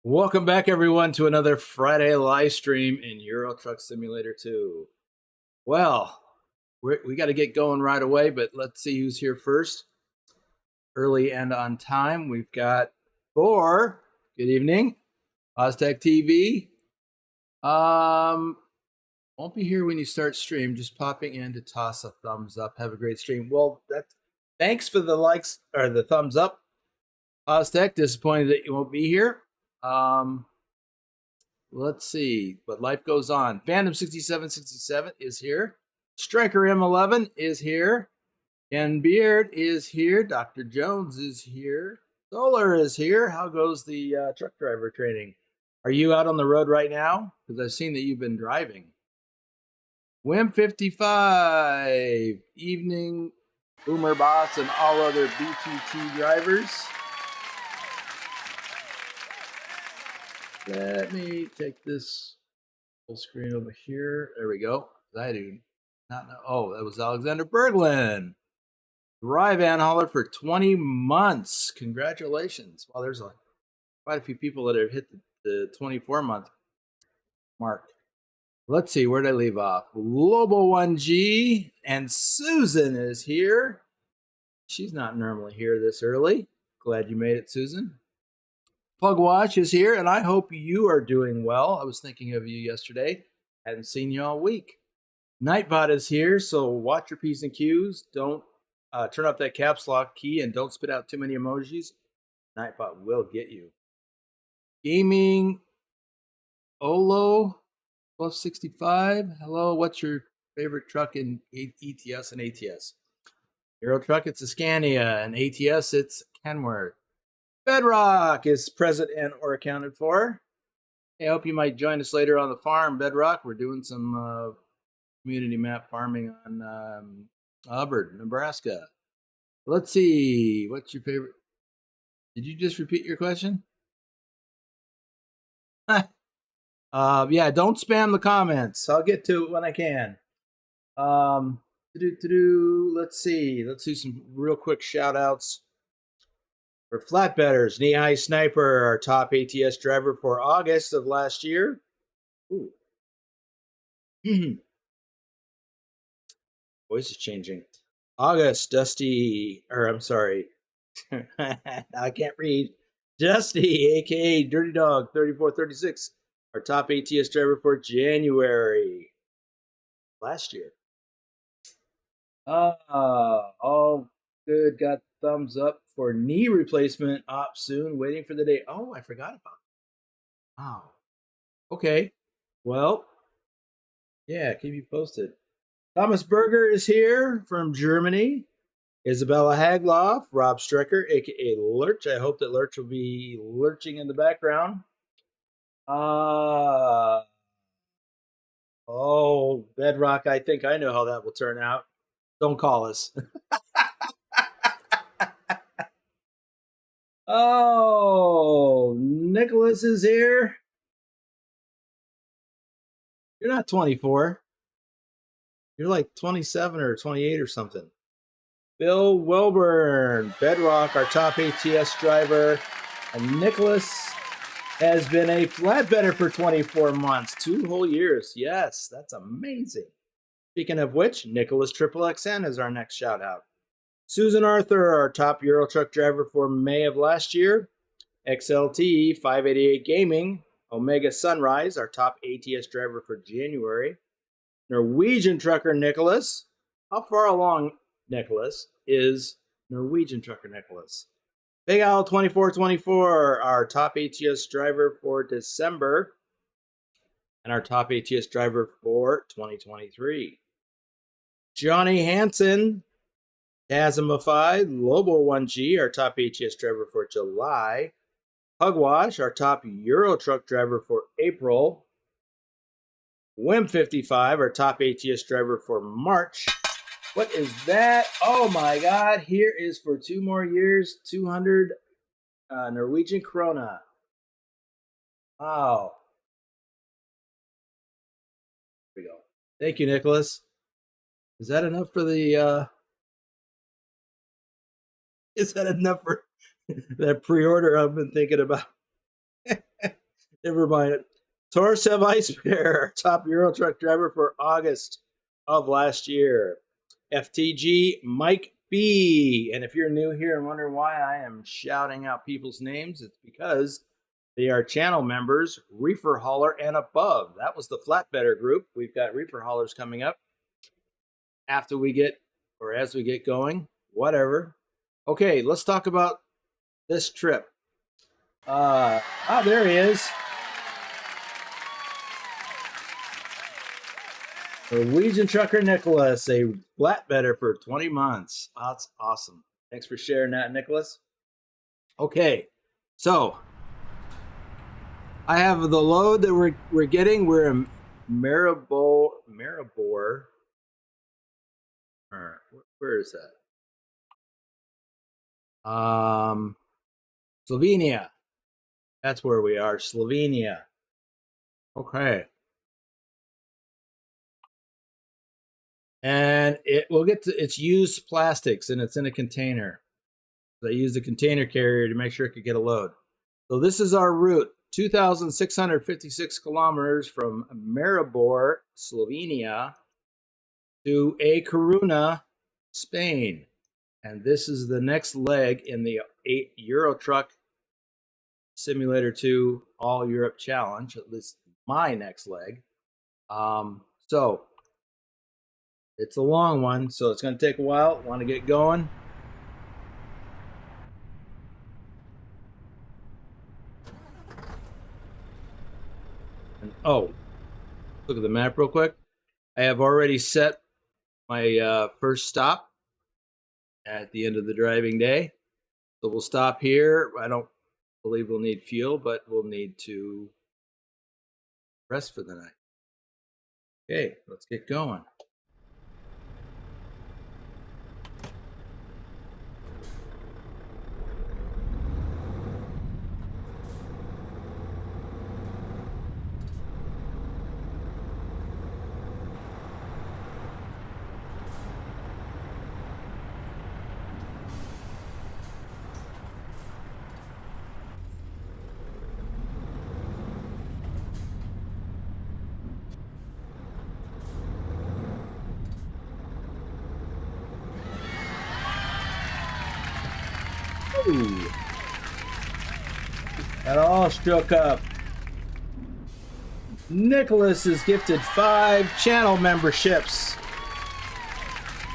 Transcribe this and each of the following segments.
Welcome back, everyone, to another Friday live stream in Euro Truck Simulator 2. Well, we got to get going right away, but let's see who's here first. Early and on time, we've got Thor. Good evening. Oztech TV. Won't be here when you start stream. Just popping in to toss a thumbs up. Have a great stream. Well, thanks for the likes or the thumbs up. Oztech, disappointed that you won't be here. Let's see, but life goes on. Phantom 6767 is here. Striker M11 is here. Ken Beard is here. Dr. Jones is here. Solar is here. How goes the truck driver training? Are you out on the road right now? Because I've seen that you've been driving. Wim 55. Evening, Boomer Boss and all other BTT drivers. Let me take this full screen over here. There we go. I do not know. Oh, that was Alexander Berglund. Dry van hauler for 20 months. Congratulations. Well, there's quite a few people that have hit the 24-month mark. Let's see, where did I leave off? Lobo 1G and Susan is here. She's not normally here this early. Glad you made it, Susan. Pugwash is here, and I hope you are doing well. I was thinking of you yesterday. Hadn't seen you all week. Nightbot is here, so watch your P's and Q's. Don't turn up that caps lock key, and don't spit out too many emojis. Nightbot will get you. Gaming Olo plus 65. Hello, what's your favorite truck in ETS and ATS? Euro Truck, it's a Scania, and ATS, it's Kenworth. Bedrock is present and or accounted for. Hey, I hope you might join us later on the farm, Bedrock. We're doing some community map farming on Hubbard, Nebraska. Let's see. What's your favorite? Did you just repeat your question? Yeah, don't spam the comments. I'll get to it when I can. Let's see. Let's do some real quick shout outs. For flatbedders, Knee-High Sniper, our top ATS driver for August of last year. Ooh. Voice is changing. August, Dusty, or I'm sorry. I can't read. Dusty, a.k.a. Dirty Dog 3436, our top ATS driver for January last year. All good, got thumbs up for knee replacement op soon, waiting for the day. Oh, I forgot about it. Wow. Okay. Well, yeah, keep you posted. Thomas Berger is here from Germany. Isabella Hagloff, Rob Strecker, aka Lurch. I hope that Lurch will be lurching in the background. Oh, Bedrock, I think I know how that will turn out. Don't call us. Oh, Nicholas is here. You're not 24. You're like 27 or 28 or something. Bill Wilburn, Bedrock, our top ATS driver. And Nicholas has been a flatbedder for 24 months, 2 whole years. Yes, that's amazing. Speaking of which, Nicholas XXXN is our next shout out. Susan Arthur, our top Euro Truck driver for May of last year. XLT 588 Gaming. Omega Sunrise, our top ATS driver for January. Norwegian trucker Nicholas. How far along, Nicholas, is Norwegian trucker Nicholas? Big Owl 2424, our top ATS driver for December. And our top ATS driver for 2023. Johnny Hansen. Chasmified, Lobo 1G, our top ATS driver for July. Pugwash, our top Euro Truck driver for April. Wim 55, our top ATS driver for March. What is that? Oh my God, here is for 2 more years, 200 Norwegian krona. Wow. Here we go. Thank you, Nicholas. Is that enough for the... Is that enough for that pre-order I've been thinking about? Never mind. Torsev Ice Bear, top Euro truck driver for August of last year. FTG Mike B. And if you're new here and wondering why I am shouting out people's names, it's because they are channel members, Reefer Hauler and above. That was the Flatbedder group. We've got Reefer Haulers coming up after we get, or as we get going, whatever. Okay, let's talk about this trip. There he is. Norwegian trucker Nicholas, a flatbedder for 20 months. Oh, that's awesome. Thanks for sharing that, Nicholas. Okay, so I have the load that we're getting. We're in Maribor. Where is that? Slovenia. That's where we are, Slovenia. Okay. And we'll get to, it's used plastics and it's in a container. So I used a container carrier to make sure it could get a load. So this is our route, 2,656 kilometers from Maribor, Slovenia, to A Coruña, Spain. And this is the next leg in the 8 Euro Truck Simulator 2 All Europe Challenge, at least my next leg. So it's a long one, so it's going to take a while. Want to get going? And, oh, look at the map real quick. I have already set my first stop at the end of the driving day. So we'll stop here. I don't believe we'll need fuel, but we'll need to rest for the night. Okay, let's get going. Ooh. That all struck up. Nicholas is gifted 5 channel memberships.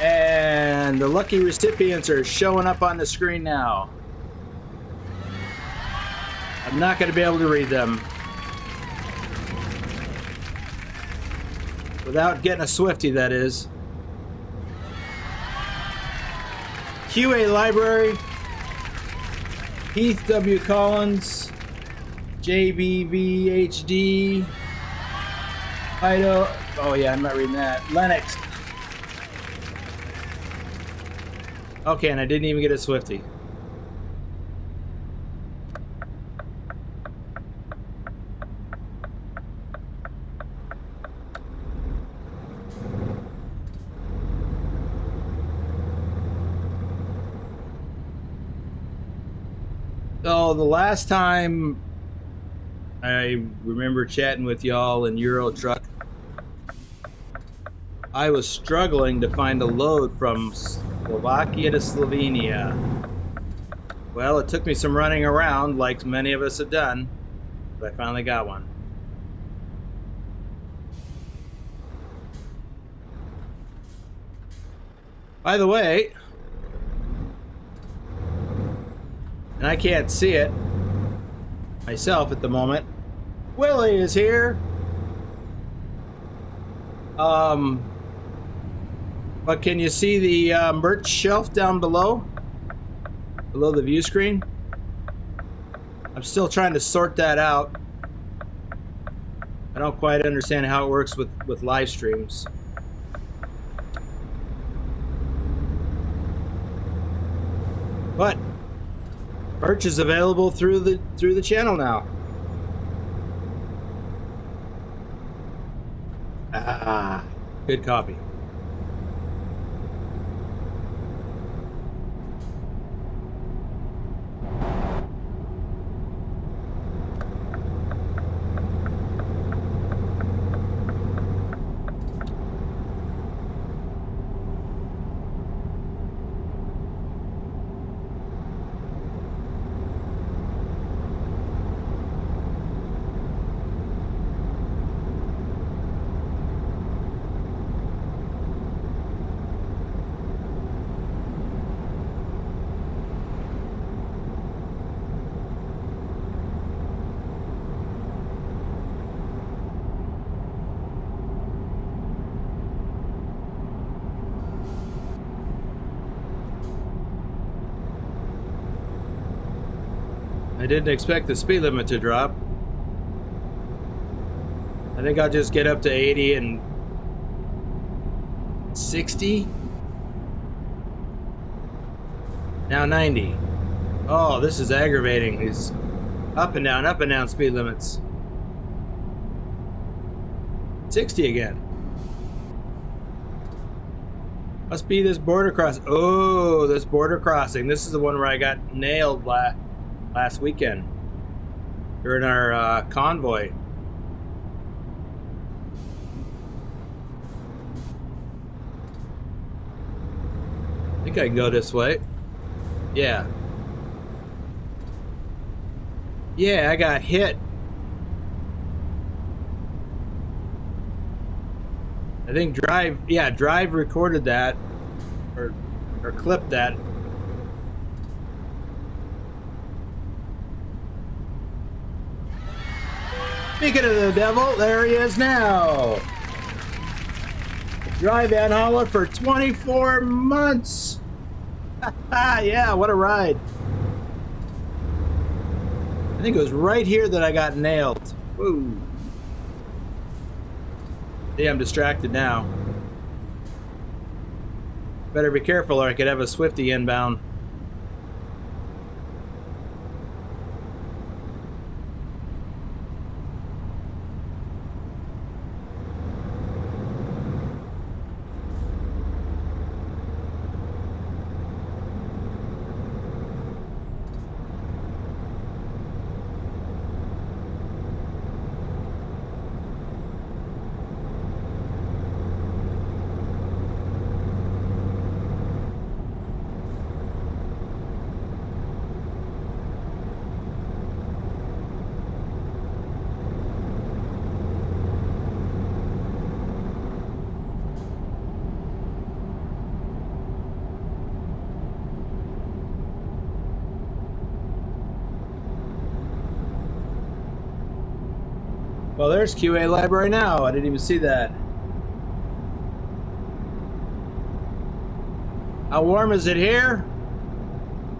And the lucky recipients are showing up on the screen now. I'm not going to be able to read them without getting a Swifty, that is. QA Library, Heath W. Collins, JBVHD, Ido, oh yeah, I'm not reading that, Lennox. Okay, and I didn't even get a Swifty. So the last time I remember chatting with y'all in Euro Truck, I was struggling to find a load from Slovakia to Slovenia. Well, it took me some running around, like many of us have done, but I finally got one. By the way, and I can't see it myself at the moment, Willie is here. But can you see the merch shelf down below the view screen? I'm still trying to sort that out. I don't quite understand how it works with live streams. But merch is available through the channel now. Ah, good copy. I didn't expect the speed limit to drop. I think I'll just get up to 80 and 60. Now 90. Oh, this is aggravating. These up and down speed limits. 60 again. Must be this border cross. Oh, this border crossing. This is the one where I got nailed last weekend during our convoy. I think I can go this way. Yeah. Yeah, I got hit. I think Drive recorded that or clipped that. Speaking of the devil, there he is now. Drive Van Holler for 24 months. Yeah, what a ride. I think it was right here that I got nailed. Woo. Yeah, I'm distracted now. Better be careful or I could have a Swifty inbound. Well, there's QA Library now. I didn't even see that. How warm is it here?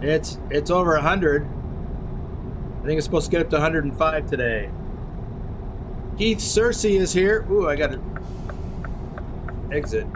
It's over 100. I think it's supposed to get up to 105 today. Keith Cersei is here. Ooh, I gotta exit.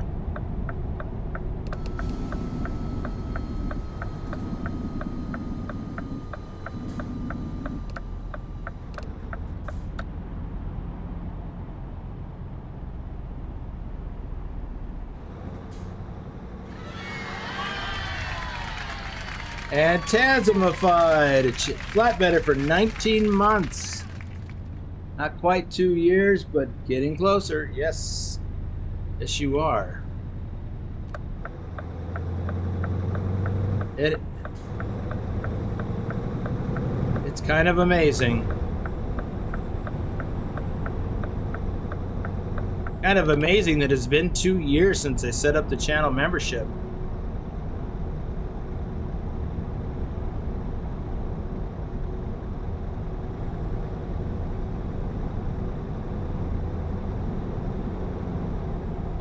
And Tasmified, a flatbedder for 19 months. Not quite 2 years, but getting closer. Yes. Yes, you are. It's kind of amazing. Kind of amazing that it's been 2 years since I set up the channel membership.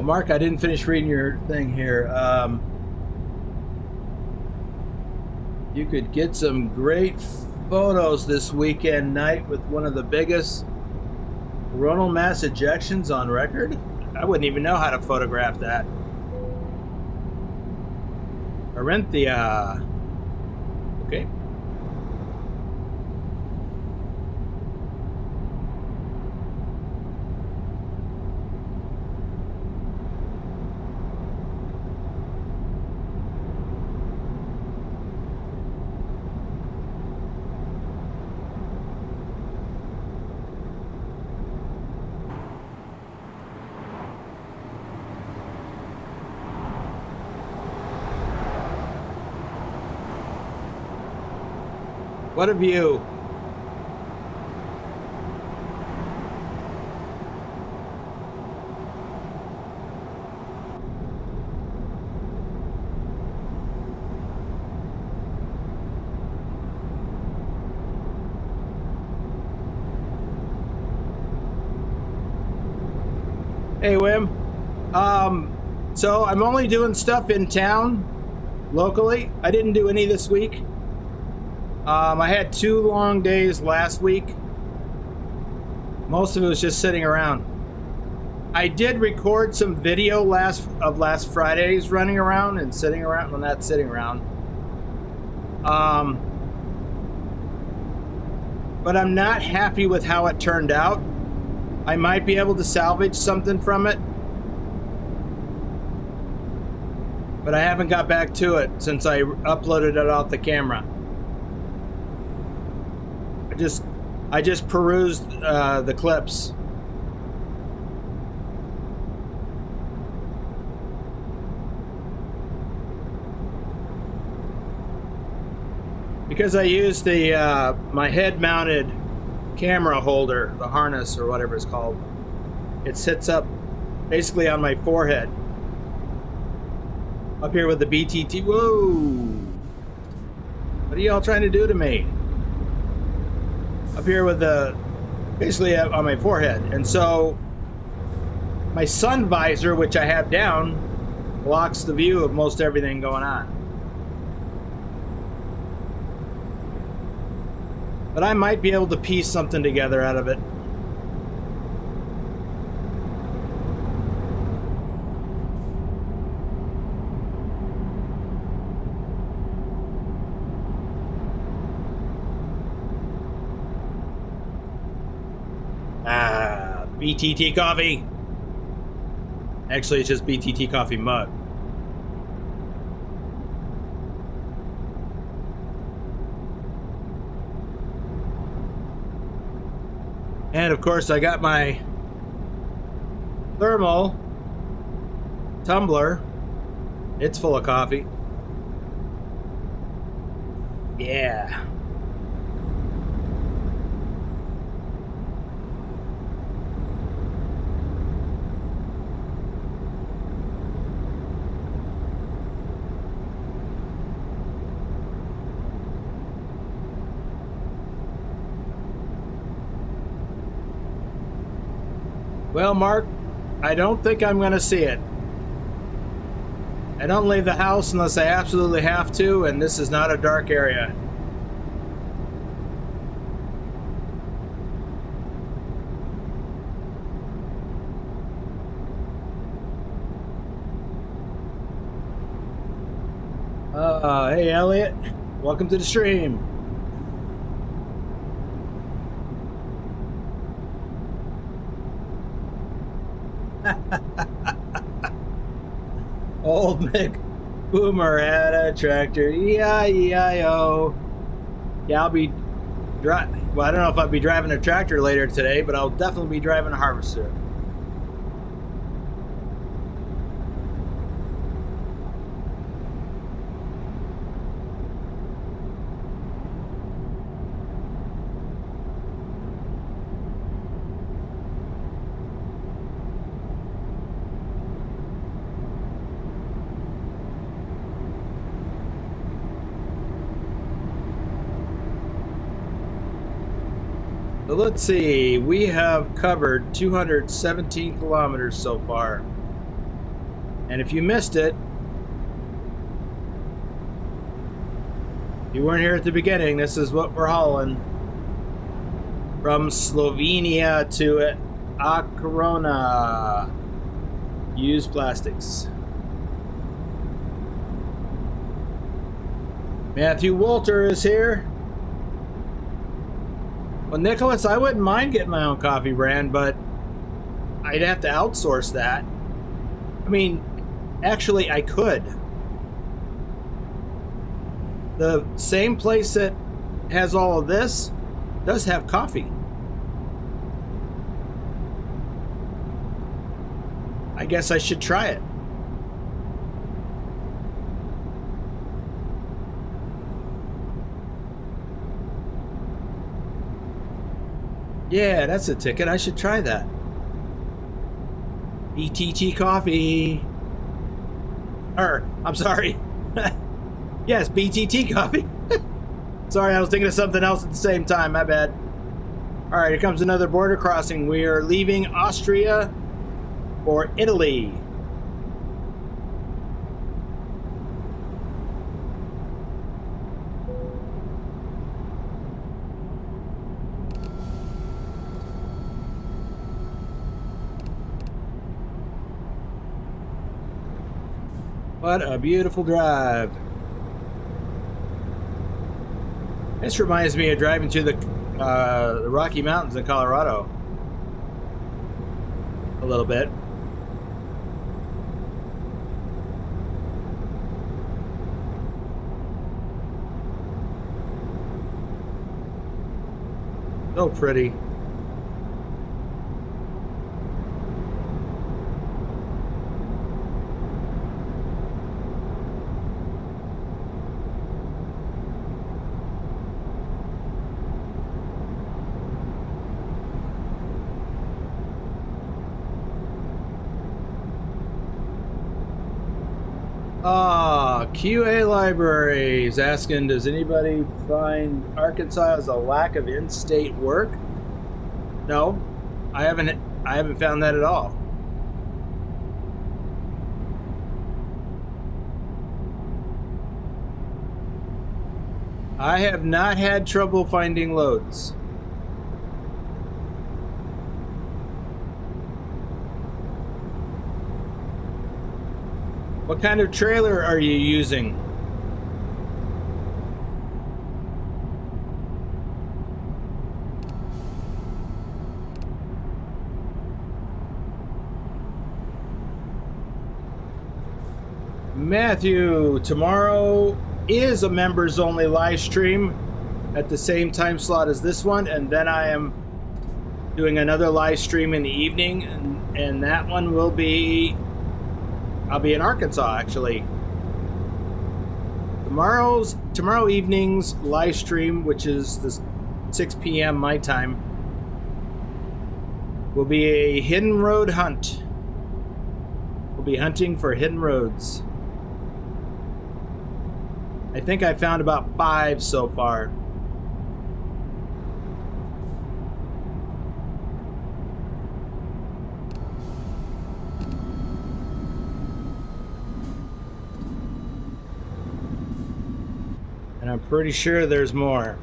Mark, I didn't finish reading your thing here. You could get some great photos this weekend night with one of the biggest coronal mass ejections on record. I wouldn't even know how to photograph that. Arenthia. Okay. What a view. Hey, Wim. So I'm only doing stuff in town locally. I didn't do any this week. I had 2 long days last week. Most of it was just sitting around. I did record some video last Friday's running around and sitting around. Well, not sitting around. But I'm not happy with how it turned out. I might be able to salvage something from it, but I haven't got back to it since I uploaded it off the camera. I just perused the clips. Because I used the my head-mounted camera holder, the harness or whatever it's called. It sits up basically on my forehead. Up here with the BTT. Whoa! What are y'all trying to do to me? Up here with the, basically on my forehead. And so my sun visor, which I have down, blocks the view of most everything going on. But I might be able to piece something together out of it. BTT coffee. Actually, it's just BTT coffee mug. And of course, I got my thermal tumbler. It's full of coffee. Yeah. Well, Mark, I don't think I'm going to see it. I don't leave the house unless I absolutely have to, and this is not a dark area. Hey, Elliot. Welcome to the stream. Old Mick Boomer had a tractor, E-I-E-I-O. Yeah, I'll be well, I don't know if I'll be driving a tractor later today, but I'll definitely be driving a harvester. So let's see, we have covered 217 kilometers so far. And if you missed it, you weren't here at the beginning, this is what we're hauling. From Slovenia to Akrona. Used plastics. Matthew Walter is here. Well, Nicholas, I wouldn't mind getting my own coffee brand, but I'd have to outsource that. I mean, actually, I could. The same place that has all of this does have coffee. I guess I should try it. Yeah, that's a ticket. I should try that. BTT coffee. I'm sorry. Yes, BTT coffee. Sorry, I was thinking of something else at the same time. My bad. All right, here comes another border crossing. We are leaving Austria for Italy. What a beautiful drive. This reminds me of driving through the Rocky Mountains in Colorado. A little bit. So pretty. QA Libraries asking, does anybody find Arkansas has a lack of in-state work? No, I haven't found that at all. I have not had trouble finding loads. What kind of trailer are you using? Matthew, tomorrow is a members only live stream at the same time slot as this one, and then I am doing another live stream in the evening, and that one will be, I'll be in Arkansas actually. Tomorrow evening's live stream, which is the 6 p.m. my time, will be a hidden road hunt. We'll be hunting for hidden roads. I think I found about 5 so far. And I'm pretty sure there's more.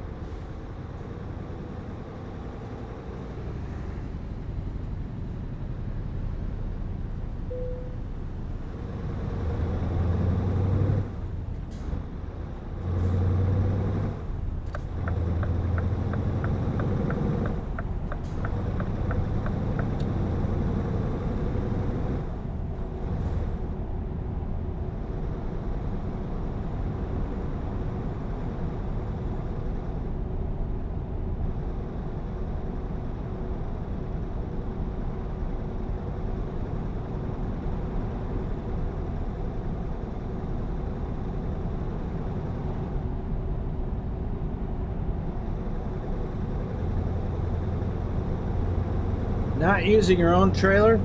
Not using your own trailer?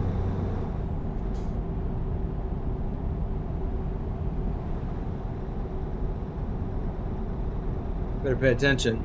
Better pay attention.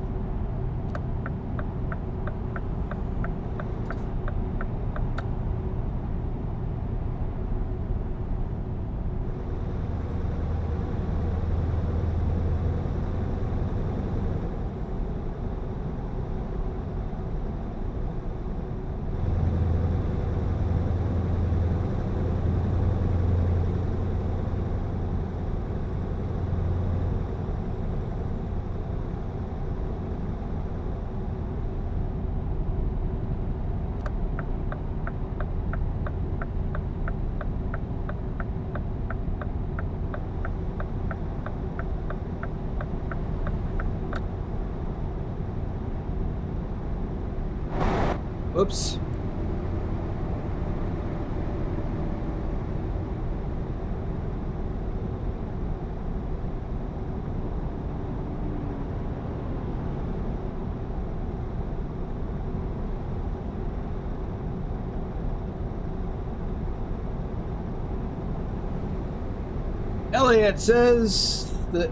Oops. Elliot says that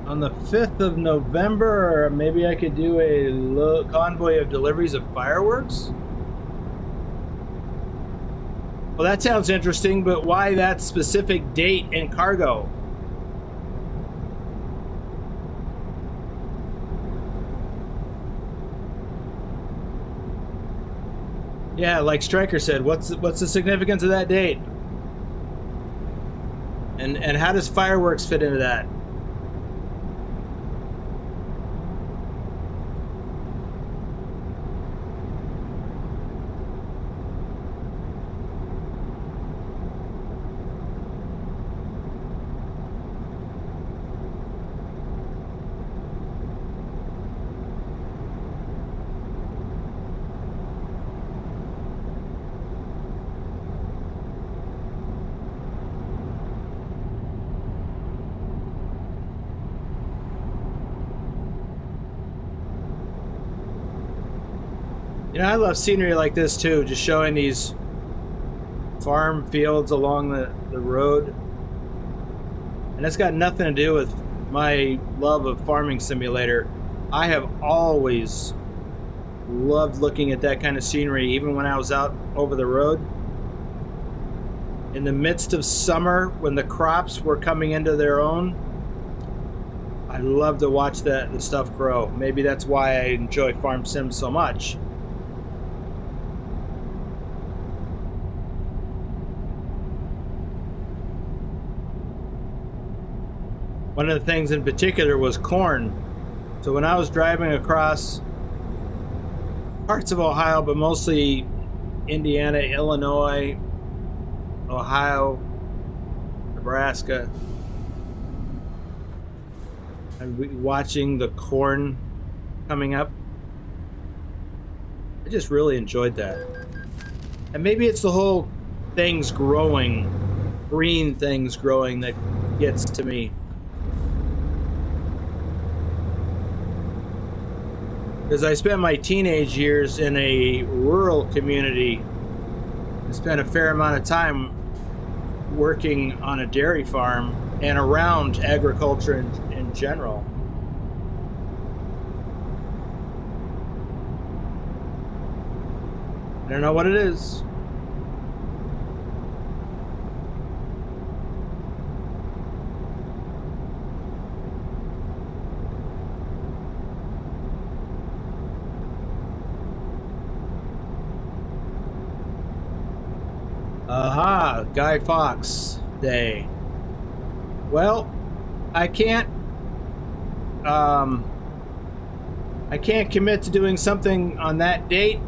on the 5th of November, or maybe I could do a convoy of deliveries of fireworks. Well, that sounds interesting, but why that specific date and cargo? Yeah, like Stryker said, what's the significance of that date? And how does fireworks fit into that? You know, I love scenery like this too, just showing these farm fields along the road. And it's got nothing to do with my love of Farming Simulator. I have always loved looking at that kind of scenery, even when I was out over the road. In the midst of summer, when the crops were coming into their own, I love to watch the stuff grow. Maybe that's why I enjoy Farm Sim so much. One of the things in particular was corn. So when I was driving across parts of Ohio, but mostly Indiana, Illinois, Ohio, Nebraska, and watching the corn coming up, I just really enjoyed that. And maybe it's the whole things growing, green things growing, that gets to me. Because I spent my teenage years in a rural community. I spent a fair amount of time working on a dairy farm and around agriculture in general. I don't know what it is. Aha, Guy Fawkes Day. Well, I can't commit to doing something on that date.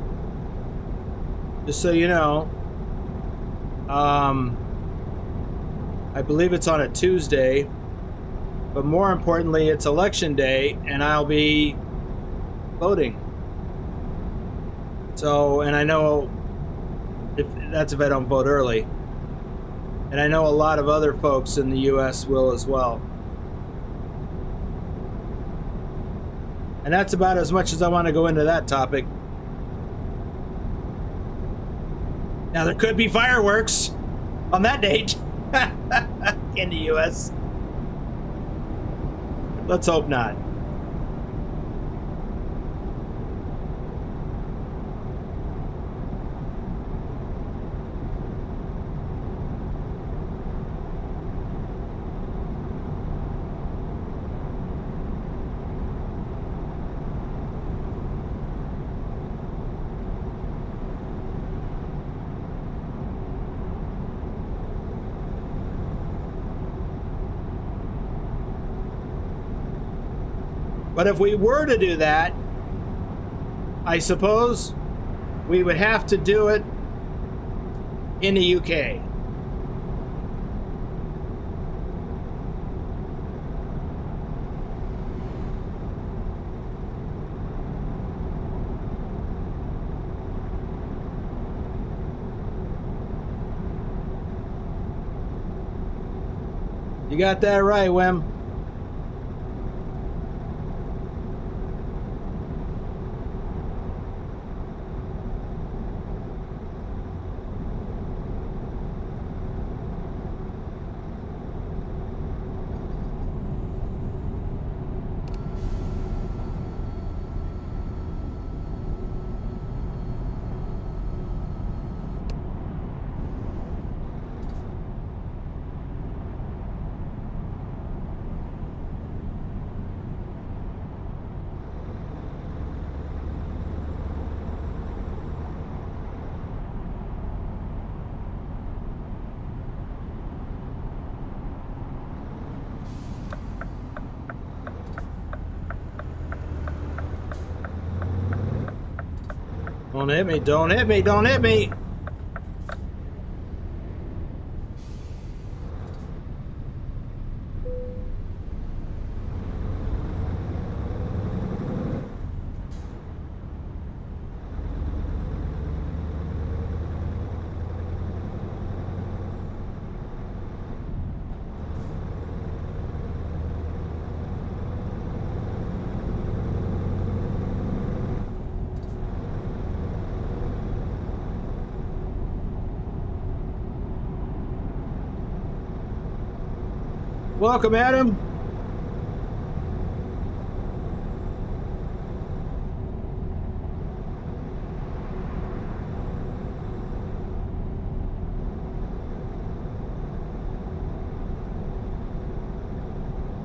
Just so you know. I believe it's on a Tuesday. But more importantly, it's election day and I'll be voting. So, and I know if I don't vote early. And I know a lot of other folks in the US will as well. And that's about as much as I want to go into that topic. Now there could be fireworks on that date in the US. Let's hope not. But if we were to do that, I suppose we would have to do it in the UK. You got that right, Wim. Don't hit me, don't hit me, don't hit me! Welcome, Adam.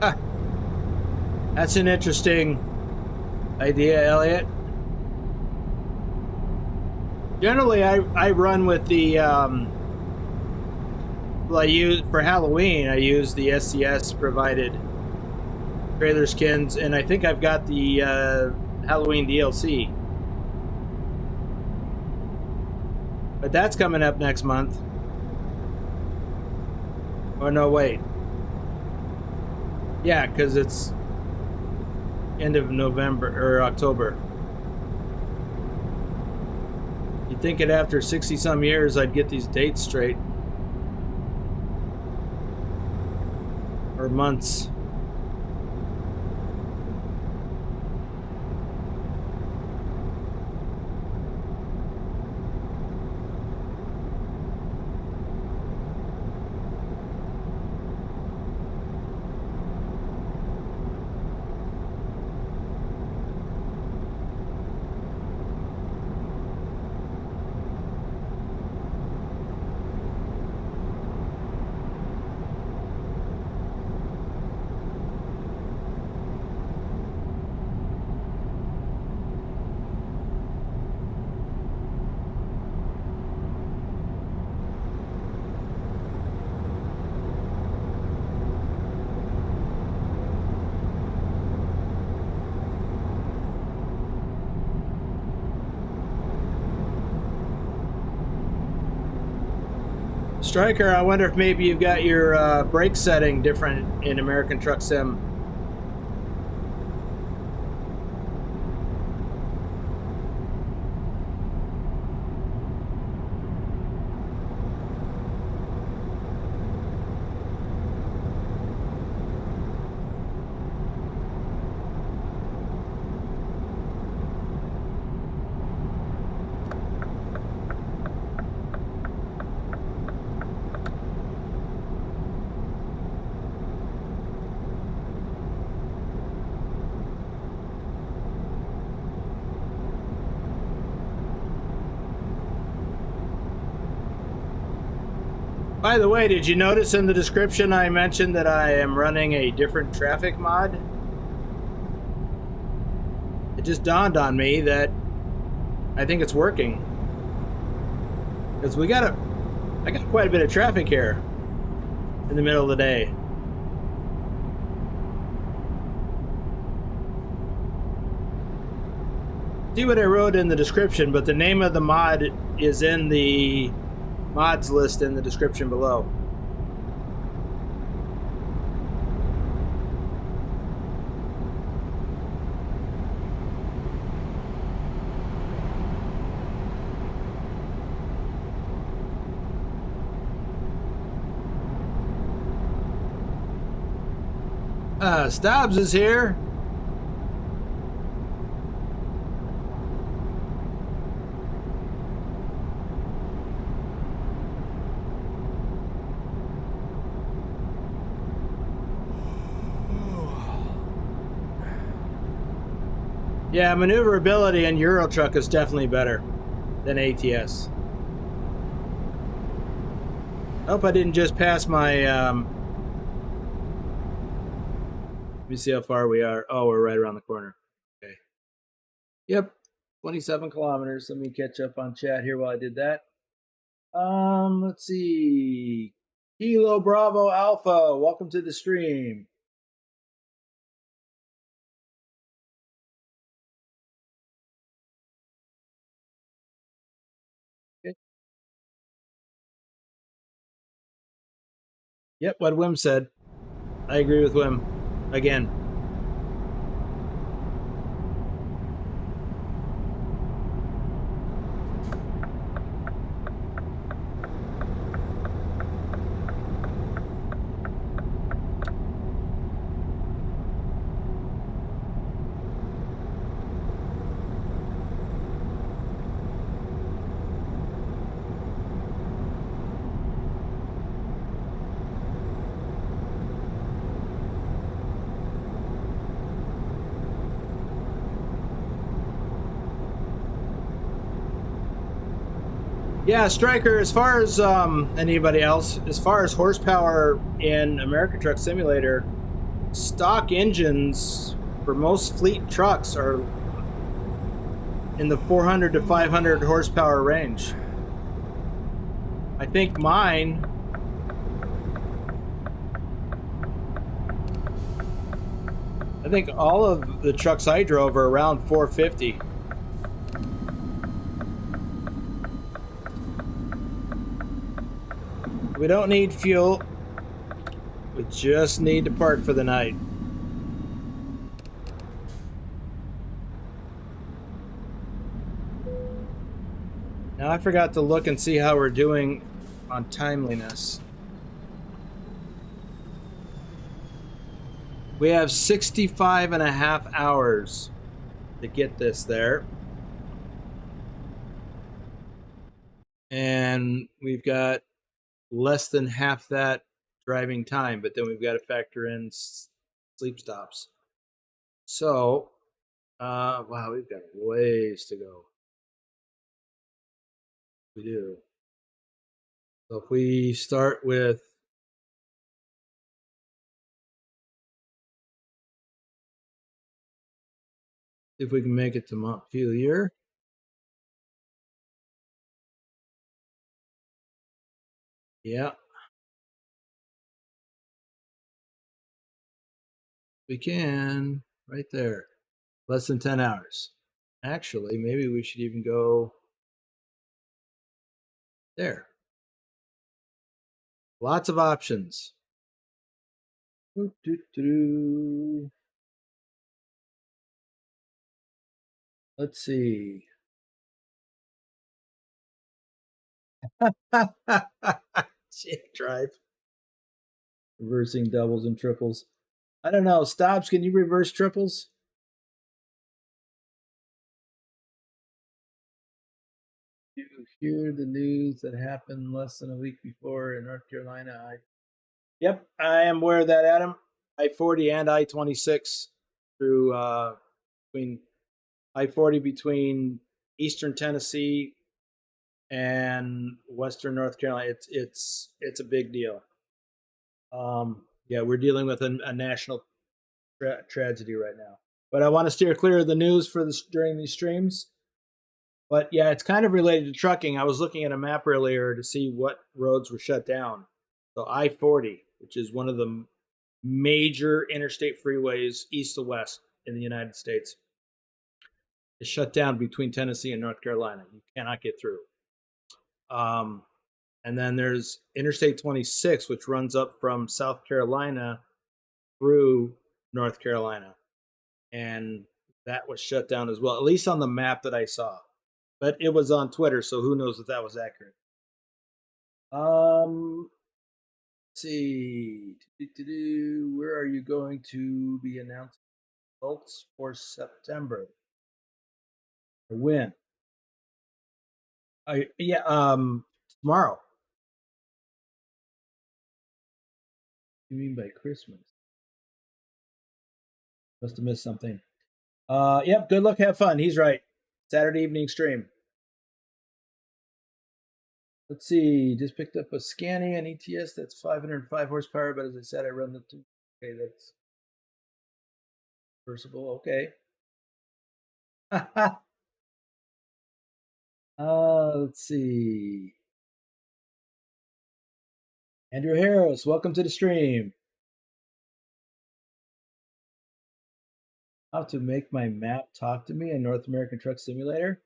Ah, that's an interesting idea, Elliot. Generally, I run with the well, I use for Halloween. I use the SCS provided trailer skins, and I think I've got the Halloween DLC. But that's coming up next month. Oh no, wait. Yeah, because it's end of November or October. You'd think it after 60-some years I'd get these dates straight. Or months. Striker, I wonder if maybe you've got your brake setting different in American Truck Sim. By the way, did you notice in the description I mentioned that I am running a different traffic mod? It just dawned on me that I think it's working. Because I got quite a bit of traffic here in the middle of the day. See what I wrote in the description, but the name of the mod is in the mods list in the description below. Stubbs is here. Yeah, maneuverability in Euro Truck is definitely better than ATS. Hope I didn't just pass my let me see how far we are. Oh, we're right around the corner. Okay. Yep, 27 kilometers. Let me catch up on chat here while I did that. Let's see. Kilo Bravo Alpha, welcome to the stream. Yep, what Wim said. I agree with Wim. Again. Yeah, Striker, as far as anybody else, as far as horsepower in American Truck Simulator, stock engines for most fleet trucks are in the 400 to 500 horsepower range. I think mine, I think all of the trucks I drove are around 450. We don't need fuel. We just need to park for the night. Now I forgot to look and see how we're doing on timeliness. We have 65 and a half hours to get this there. And we've got less than half that driving time, but then we've got to factor in sleep stops. So, wow, we've got ways to go. We do. So if we start with, see if we can make it to Montpelier. Yeah. We can, right there. Less than 10 hours. Actually, maybe we should even go there. Lots of options. Let's see. Drive. Reversing doubles and triples. I don't know. Stops, can you reverse triples? You hear the news that happened less than a week before in North Carolina. Yep, I am aware of that, Adam. I-40 and I-26 through between I-40 between Eastern Tennessee and Western North Carolina. It's a big deal. Yeah, we're dealing with a national tragedy right now. But I want to steer clear of the news for this during these streams. But yeah, it's kind of related to trucking. I was looking at a map earlier to see what roads were shut down. So I-40, which is one of the major interstate freeways east to west in the United States, is shut down between Tennessee and North Carolina. You cannot get through. And then there's Interstate 26, which runs up from South Carolina through North Carolina. And that was shut down as well, at least on the map that I saw. But it was on Twitter, so who knows if that was accurate. Let's see. Where are you going to be announcing results for September? When? Yeah, tomorrow. What do you mean by Christmas? Must have missed something. Yep, good luck, have fun. He's right. Saturday evening stream. Let's see. Just picked up a Scania and ETS that's 505 horsepower, but as I said, I run the two. Okay, that's reversible. Okay. Let's see. Andrew Harris, welcome to the stream. How to make my map talk to me in North American Truck Simulator?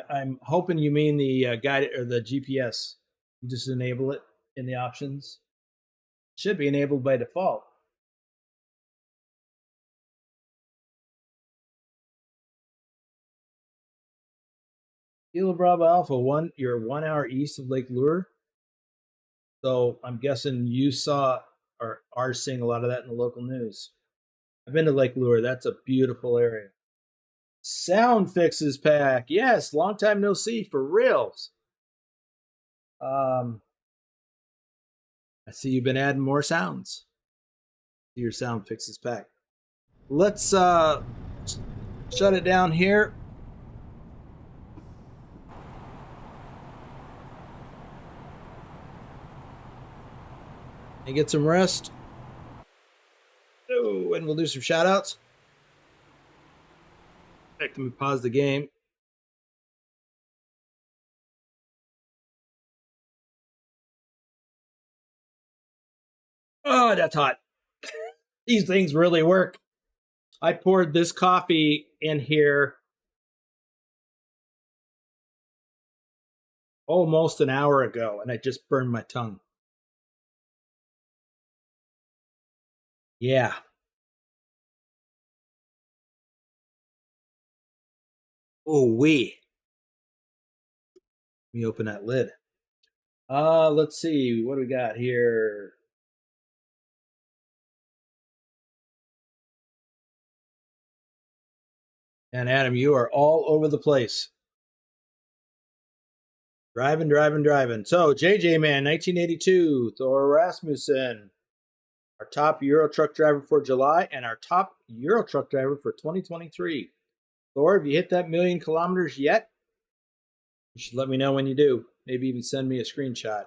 I'm hoping you mean the guide or the GPS. You just enable it in the options. Should be enabled by default. Kilo Bravo Alpha 1, you're 1 hour east of Lake Lure. So I'm guessing you saw or are seeing a lot of that in the local news. I've been to Lake Lure. That's a beautiful area. Sound Fixes Pack. Yes, long time no see for reals. I see you've been adding more sounds to your Sound Fixes Pack. Let's shut it down here. And get some rest. Oh, and we'll do some shout outs. Let me pause the game. Oh, that's hot. These things really work. I poured this coffee in here almost an hour ago, and I just burned my tongue. Yeah. Oh, wee. Let me open that lid. Let's see. What do we got here? And Adam, you are all over the place. Driving. So, JJ Man, 1982, Thor Rasmussen, our top Euro truck driver for July, and our top Euro truck driver for 2023. Thor, have you hit that 1,000,000 kilometers yet? You should let me know when you do. Maybe even send me a screenshot.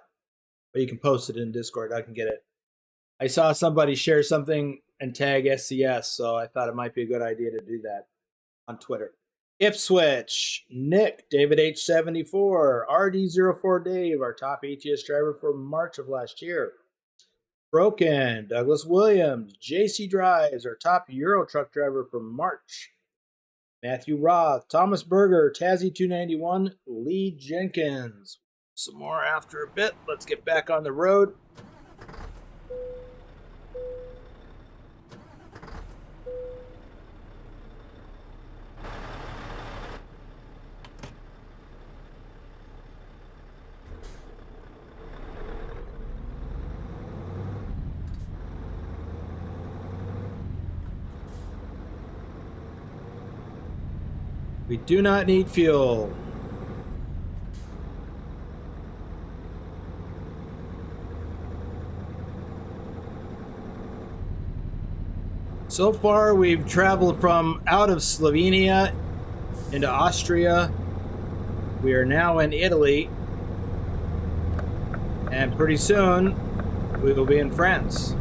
Or you can post it in Discord. I can get it. I saw somebody share something and tag SCS, so I thought it might be a good idea to do that on Twitter. Ipswich, Nick, David H74, RD04 Dave, our top ATS driver for March of last year. Broken, Douglas Williams, JC Drives, our top Euro truck driver for March. Matthew Roth, Thomas Berger, Tazzy291, Lee Jenkins. Some more after a bit. Let's get back on the road. We do not need fuel. So far, we've traveled from out of Slovenia into Austria. We are now in Italy. And pretty soon, we will be in France.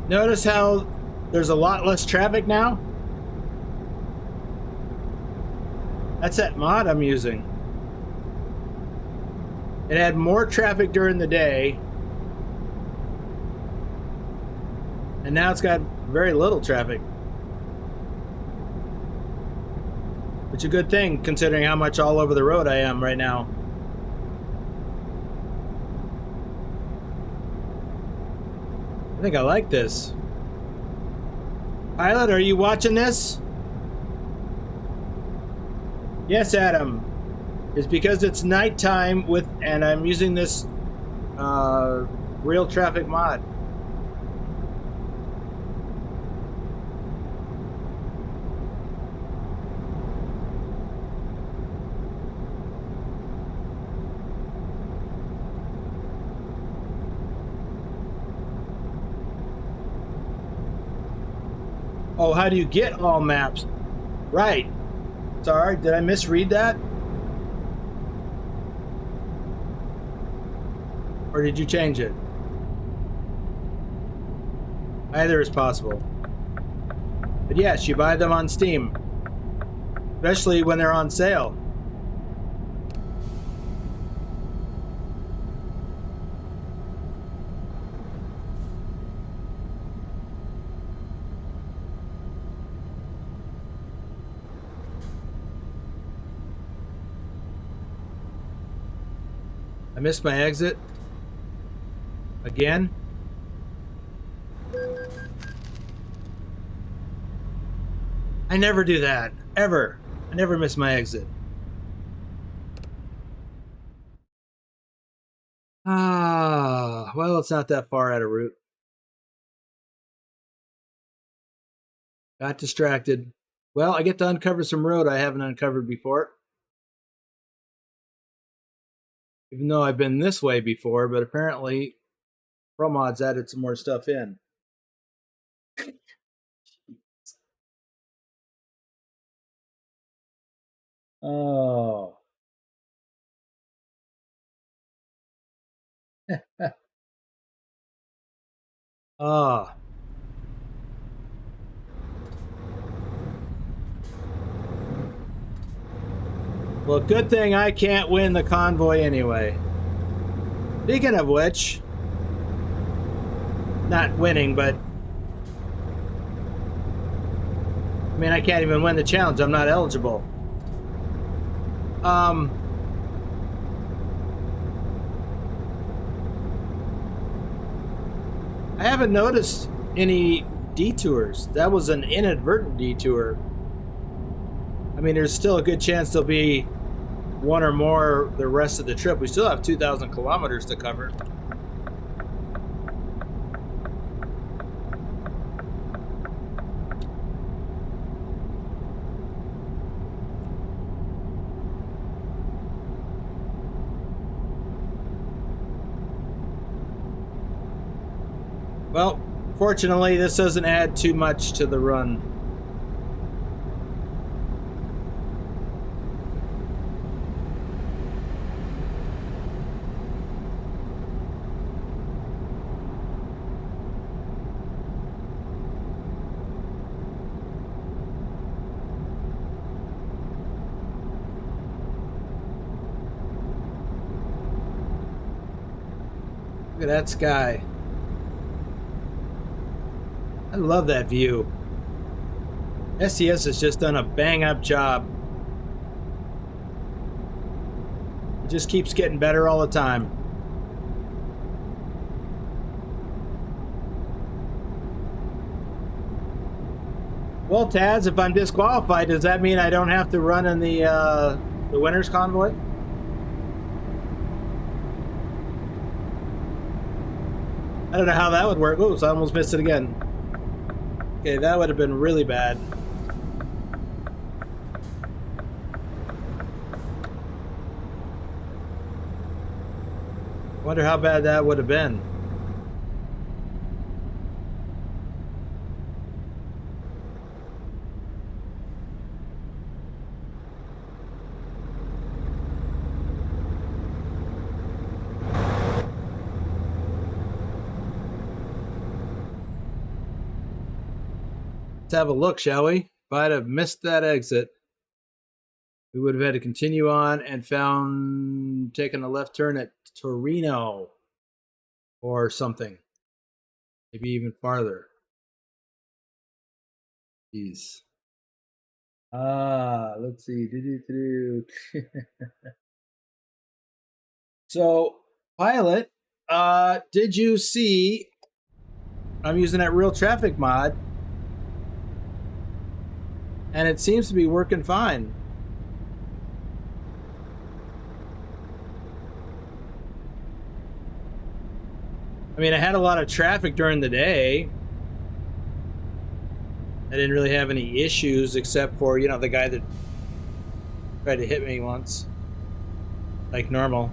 Notice how there's a lot less traffic now? That's that mod I'm using. It had more traffic during the day, and now it's got very little traffic. Which is a good thing, considering how much all over the road I am right now. I think I like this. Pilot, are you watching this? Yes, Adam. It's because it's nighttime and I'm using this real traffic mod. Oh, how do you get all maps? Right. Sorry, did I misread that? Or did you change it? Either is possible. But yes, you buy them on Steam. Especially when they're on sale. I missed my exit. Again? I never do that. Ever. I never miss my exit. Ah, well, it's not that far out of route. Got distracted. Well, I get to uncover some road I haven't uncovered before. Even though I've been this way before, but apparently ProMods added some more stuff in. Oh. Ah. Well, good thing I can't win the convoy anyway. Speaking of which, not winning, but I mean, I can't even win the challenge. I'm not eligible. I haven't noticed any detours. That was an inadvertent detour. I mean, there's still a good chance there'll be one or more the rest of the trip. We still have 2,000 kilometers to cover. Well, fortunately, this doesn't add too much to the run. Look at that sky. I love that view. SES has just done a bang-up job. It just keeps getting better all the time. Well, Taz, if I'm disqualified, does that mean I don't have to run in the winner's convoy? I don't know how that would work. Oops, I almost missed it again. Okay, that would have been really bad. Wonder how bad that would have been. Let's have a look, shall we? If I'd have missed that exit, we would have had to continue on and taken a left turn at Torino or something. Maybe even farther. Jeez. Let's see. So, pilot, did you see? I'm using that real traffic mod, and it seems to be working fine. I mean, I had a lot of traffic during the day. I didn't really have any issues except for, you know, the guy that tried to hit me once. Like normal.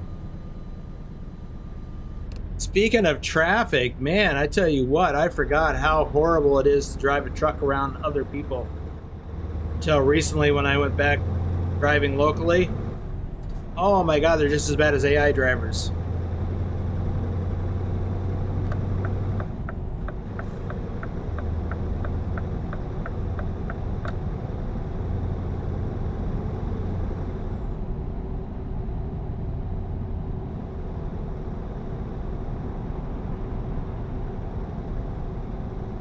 Speaking of traffic, man, I tell you what, I forgot how horrible it is to drive a truck around other people. Until recently when I went back driving locally. Oh my God, they're just as bad as AI drivers.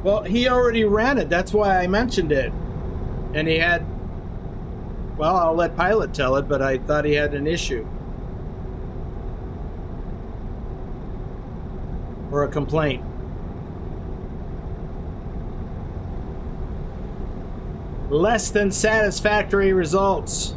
Well, he already ran it. That's why I mentioned it. And he had, well, I'll let Pilot tell it, but I thought he had an issue. Or a complaint. Less than satisfactory results.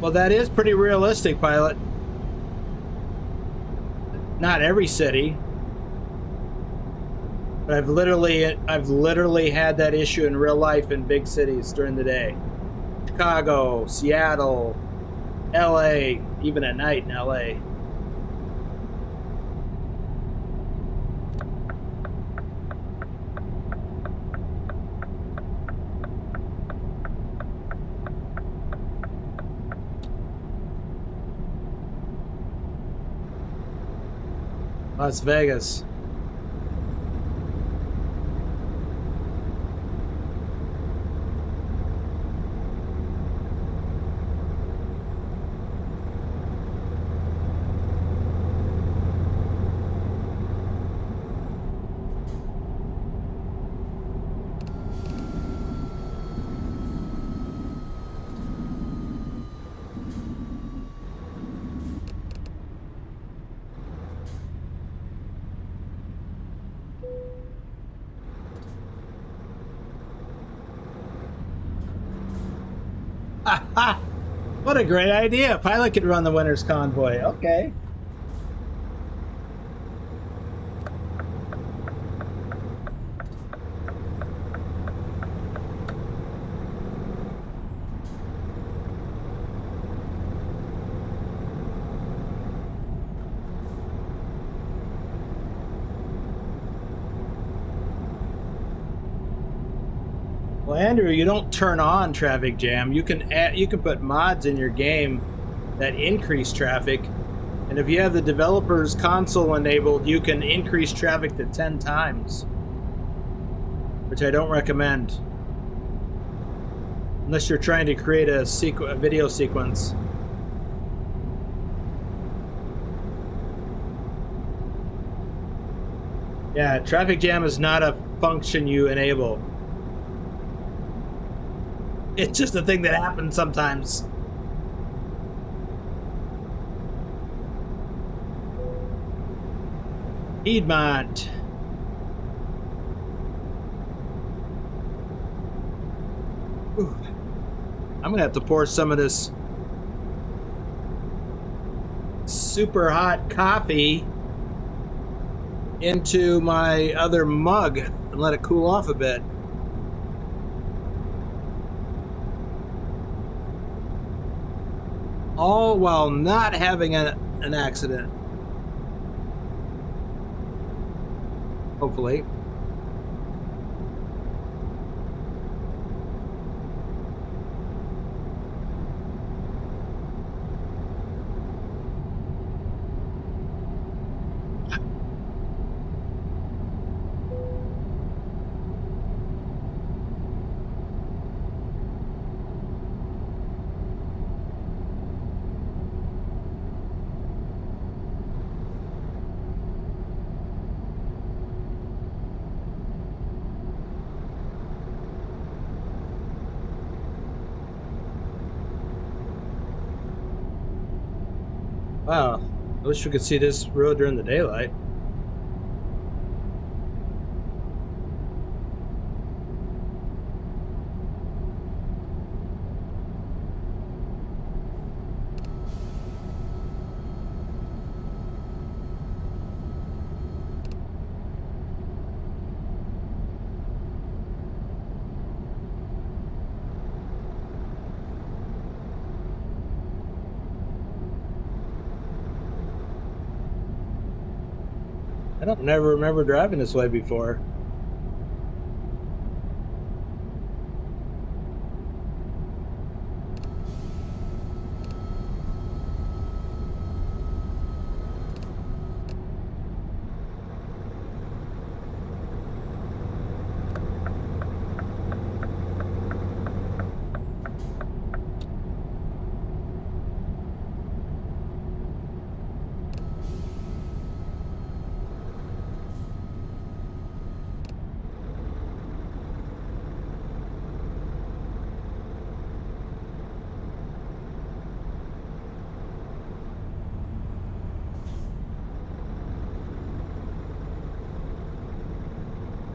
Well, that is pretty realistic, Pilot. Not every city, but I've literally had that issue in real life in big cities during the day. Chicago, Seattle, LA, even at night in LA. Las Vegas. What a great idea. Pilot could run the winner's convoy. Okay. Well, Andrew, you don't turn on traffic jam. You can put mods in your game that increase traffic, and if you have the developer's console enabled, you can increase traffic to 10 times, which I don't recommend unless you're trying to create a video sequence. Yeah, traffic jam is not a function you enable. It's just a thing that happens sometimes. Piedmont. Ooh. I'm gonna have to pour some of this super hot coffee into my other mug and let it cool off a bit. All while not having an accident. Hopefully. Wow, I wish we could see this road during the daylight. I don't never remember driving this way before.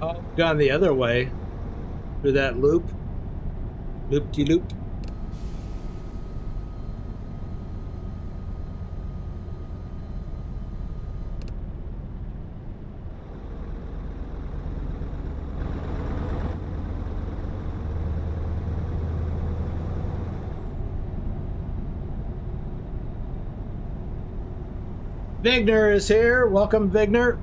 Oh, gone the other way through that loop-de-loop. Vigner is here. Welcome, Vigner.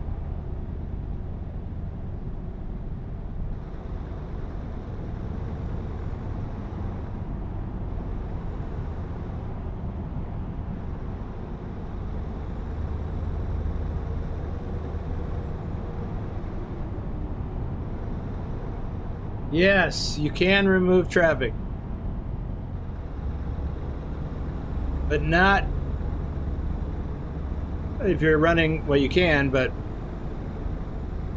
Yes, you can remove traffic, but not if you're running. Well, you can, but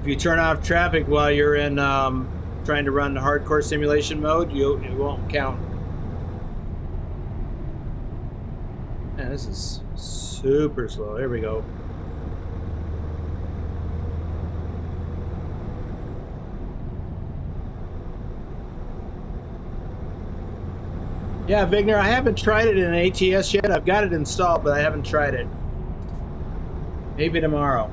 if you turn off traffic while you're in trying to run the hardcore simulation mode, it won't count. Man, this is super slow. Here we go. Yeah, Vigner, I haven't tried it in ATS yet. I've got it installed, but I haven't tried it. Maybe tomorrow.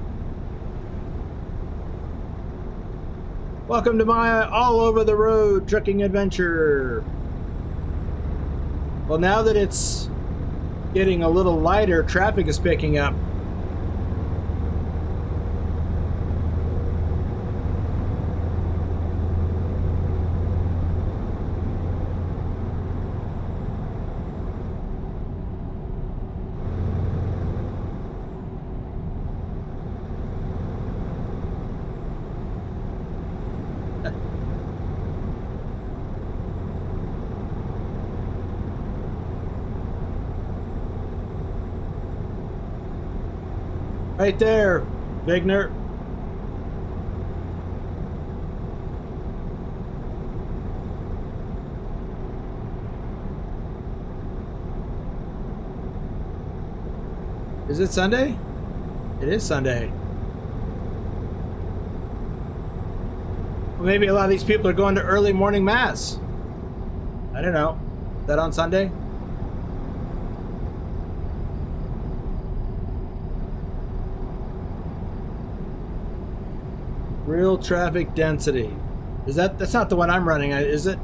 Welcome to my all over the road trucking adventure. Well, now that it's getting a little lighter, traffic is picking up. Right there, Vigner. Is it Sunday? It is Sunday. Well, maybe a lot of these people are going to early morning mass. I don't know. Is that on Sunday? Real traffic density. That's not the one I'm running, is it?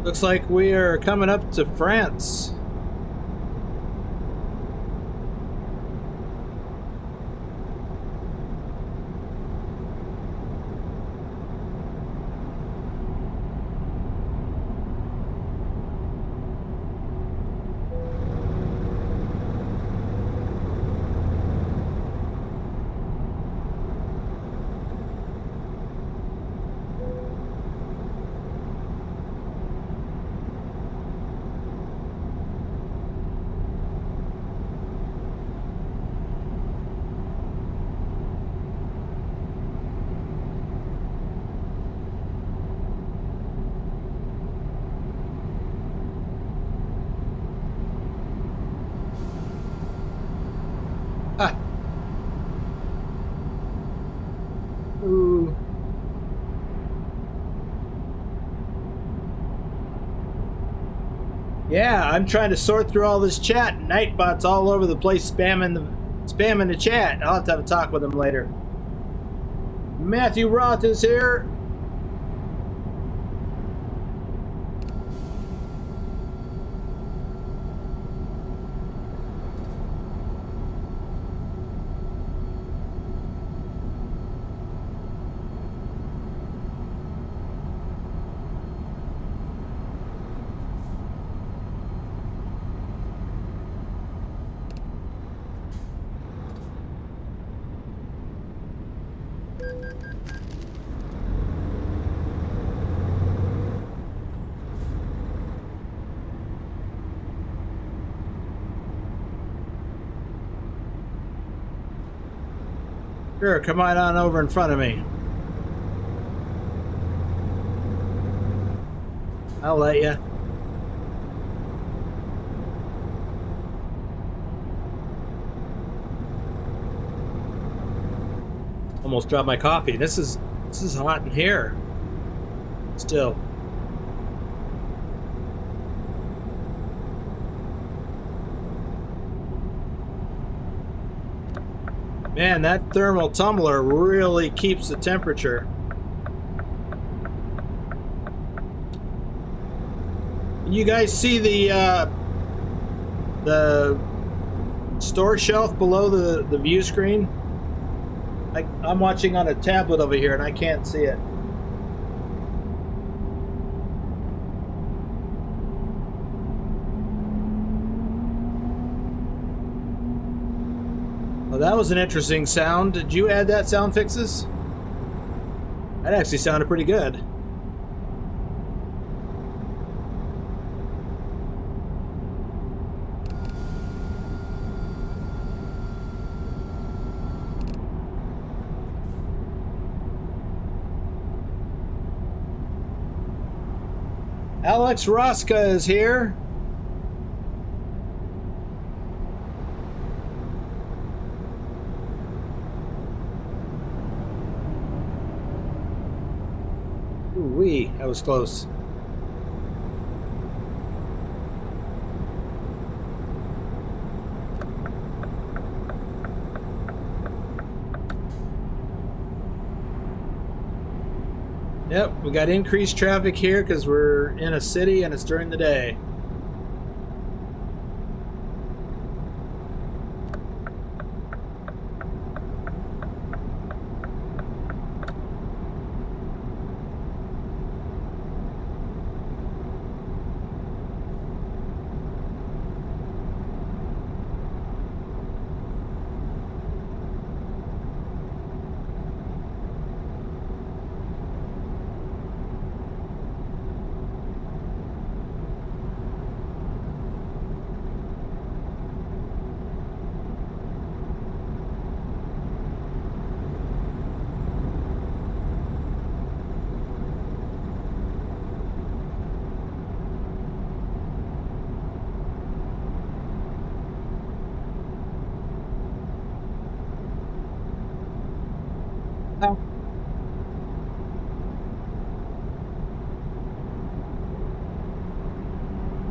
Looks like we are coming up to France. Ah. Ooh. Yeah, I'm trying to sort through all this chat. Nightbot's all over the place spamming the chat. I'll have to have a talk with him later. Matthew Roth is here. Sure, come on over in front of me. I'll let you. Almost dropped my coffee. This is hot in here. Still. Man, that thermal tumbler really keeps the temperature. You guys see the store shelf below the view screen? I'm watching on a tablet over here and I can't see it. Well, that was an interesting sound. Did you add that sound, Fixes? That actually sounded pretty good. Alex Roska is here. Ooh-wee, that was close. Yep, we got increased traffic here because we're in a city and it's during the day.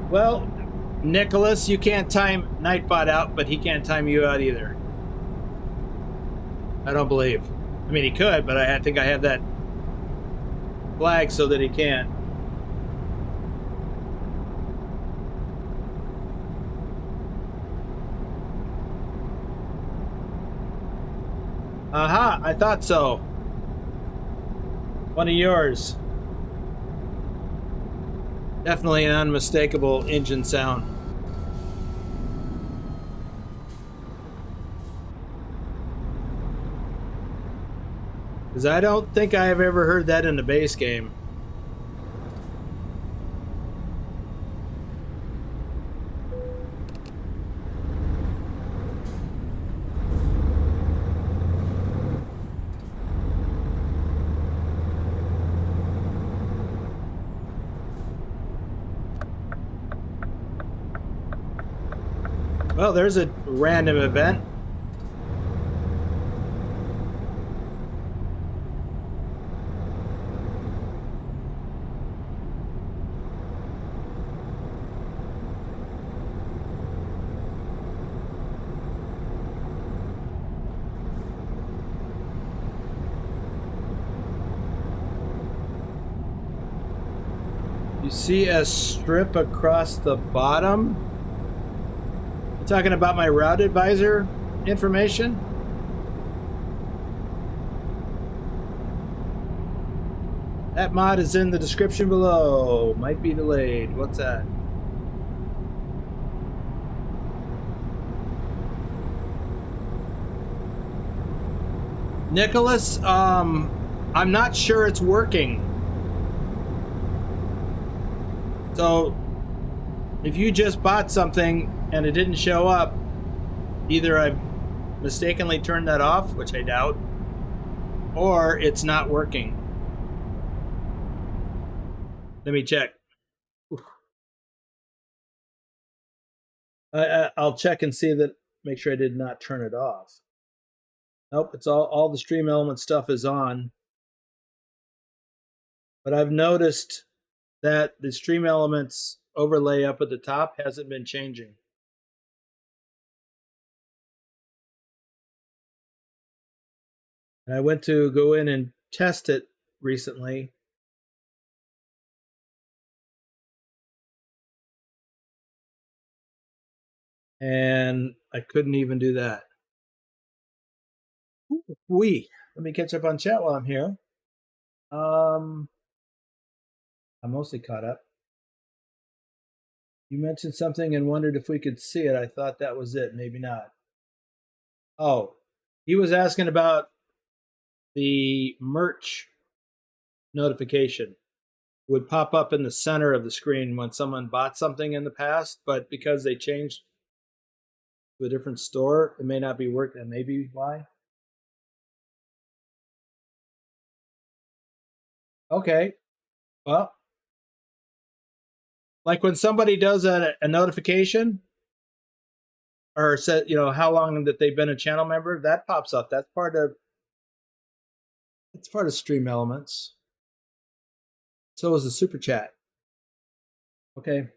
Well, Nicholas, you can't time Nightbot out, but he can't time you out either. I don't believe. I mean, he could, but I think I have that flag so that he can't. Aha, I thought so. One of yours. Definitely an unmistakable engine sound. Because I don't think I have ever heard that in the base game. Well, there's a random event. You see a strip across the bottom? Talking about my route advisor information? That mod is in the description below. Might be delayed. What's that? Nicholas, I'm not sure it's working. So if you just bought something and it didn't show up, either I've mistakenly turned that off, which I doubt, or it's not working. Let me check. I'll check and see that, make sure I did not turn it off. Nope, it's all the stream element stuff is on. But I've noticed that the stream elements overlay up at the top hasn't been changing. And I went to go in and test it recently. And I couldn't even do that. Let me catch up on chat while I'm here. I'm mostly caught up. You mentioned something and wondered if we could see it. I thought that was it. Maybe not. Oh, he was asking about the merch notification. It would pop up in the center of the screen when someone bought something in the past, but because they changed to a different store, it may not be working. That may be why. Okay. Well, like when somebody does a notification or said, you know, how long that they've been a channel member, that pops up. That's part of Stream Elements. So is the super chat. Okay.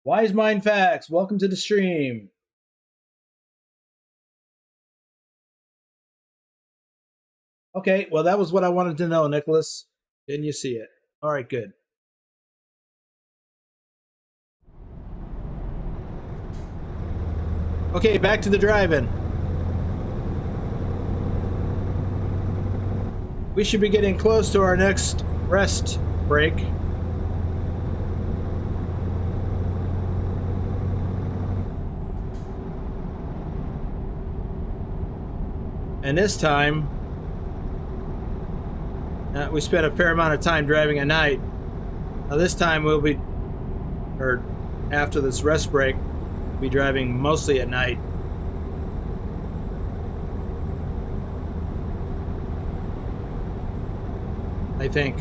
Wise Mind Facts, welcome to the stream. Okay, well, that was what I wanted to know, Nicholas. Didn't you see it? All right, good. Okay, back to the drive-in. We should be getting close to our next rest break. And this time, we spent a fair amount of time driving at night. Now this time we'll be, or after this rest break, we'll be driving mostly at night. I think.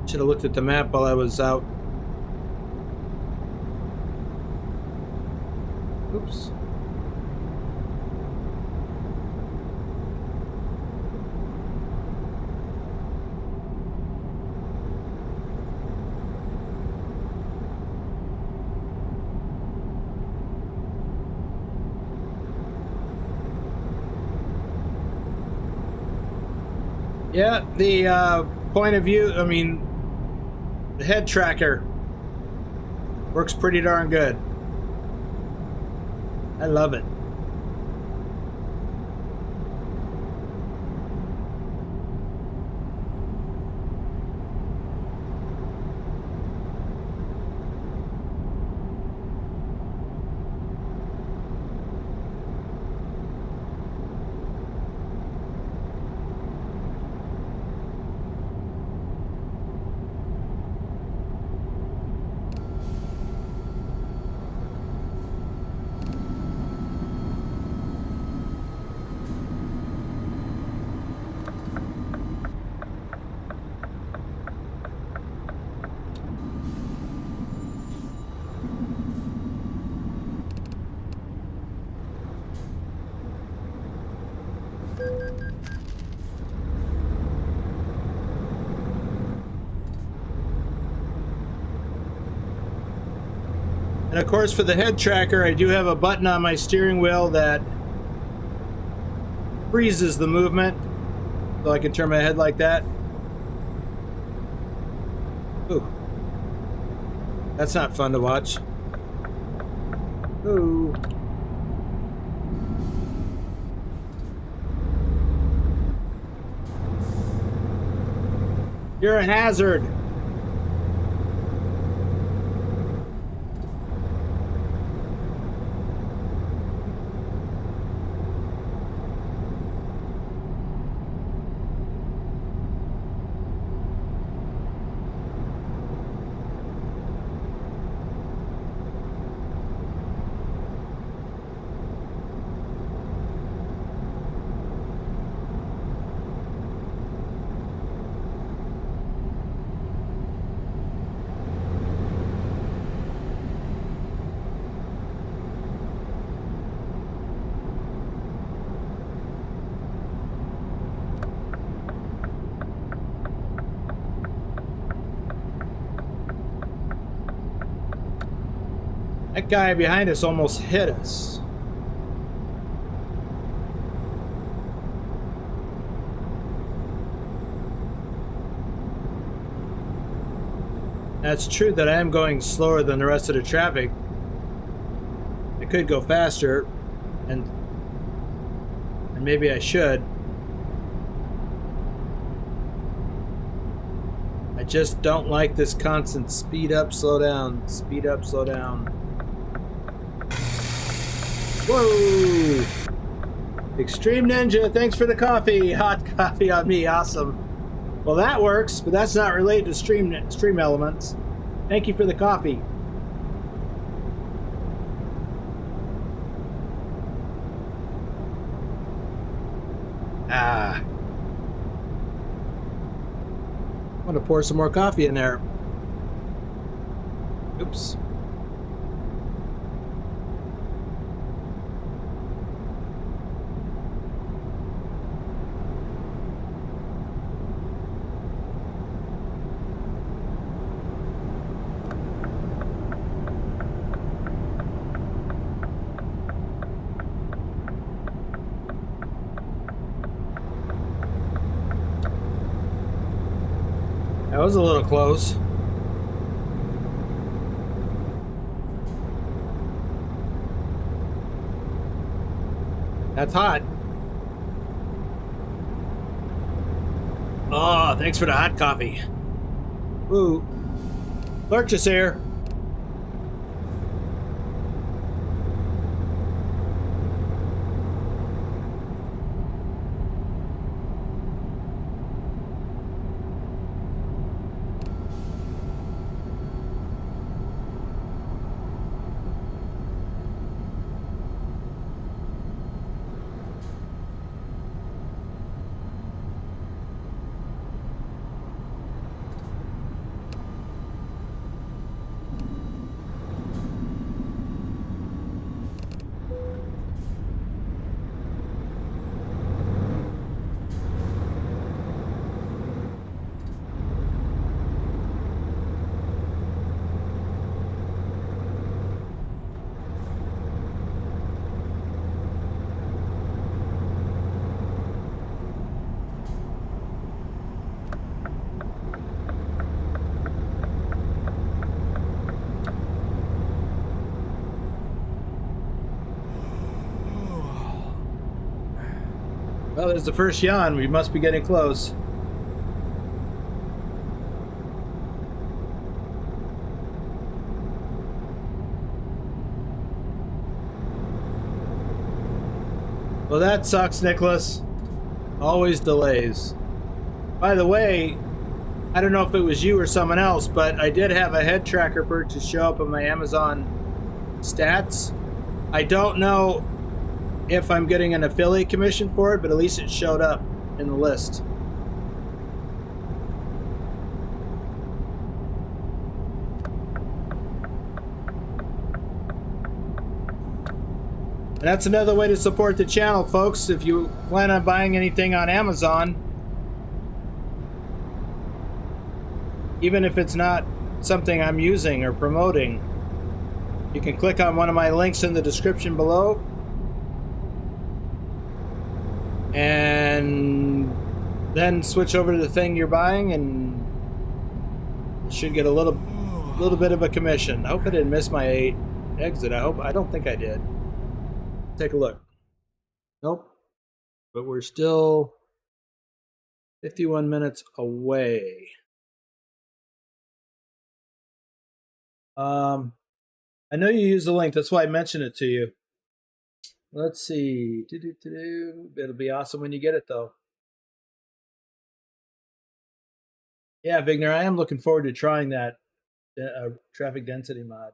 Should have looked at the map while I was out. Oops. Yeah, the point of view, I mean, the head tracker works pretty darn good. I love it. And of course, for the head tracker, I do have a button on my steering wheel that freezes the movement, so I can turn my head like that. Ooh. That's not fun to watch. Ooh. You're a hazard. That guy behind us almost hit us. That's true that I am going slower than the rest of the traffic. I could go faster, and maybe I should. I just don't like this constant speed up, slow down, speed up, slow down. Whoa! Extreme Ninja, thanks for the coffee. Hot coffee on me, awesome. Well, that works, but that's not related to stream elements. Thank you for the coffee. Ah. I'm gonna pour some more coffee in there. Oops. That was a little close. That's hot. Oh, thanks for the hot coffee. Ooh. Lurch is here. Well, there's the first yawn. We must be getting close. Well, that sucks, Nicholas. Always delays. By the way, I don't know if it was you or someone else, but I did have a head tracker purchase show up on my Amazon stats. I don't know if I'm getting an affiliate commission for it, but at least it showed up in the list. And that's another way to support the channel, folks. If you plan on buying anything on Amazon, even if it's not something I'm using or promoting, you can click on one of my links in the description below and then switch over to the thing you're buying, and you should get a little bit of a commission. I hope I didn't miss my exit. I don't think I did. Take a look. Nope. But we're still 51 minutes away. I know you use the link. That's why I mentioned it to you. Let's see. It'll be awesome when you get it, though. Yeah, Vigner, I am looking forward to trying that traffic density mod.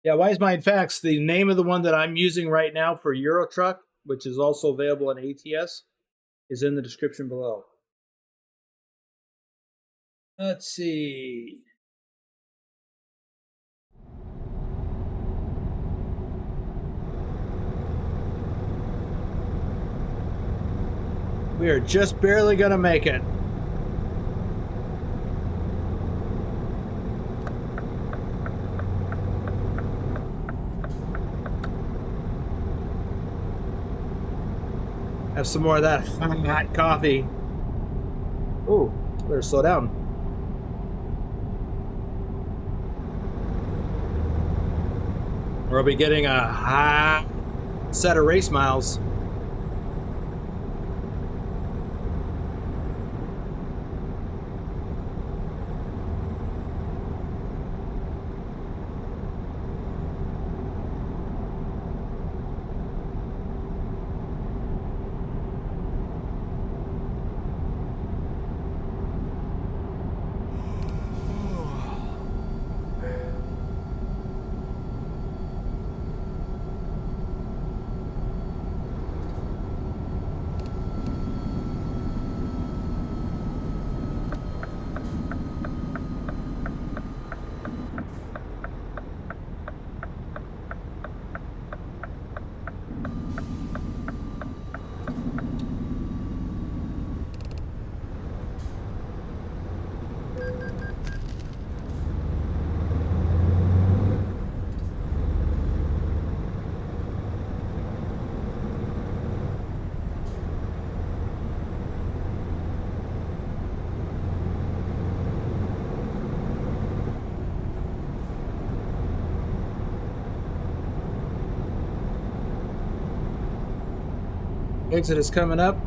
Yeah, Wise Mind Facts, the name of the one that I'm using right now for Eurotruck, which is also available on ATS, is in the description below. Let's see. We are just barely going to make it. Have some more of that hot coffee. Oh, better slow down. We'll be getting a high set of race miles. Exit is coming up.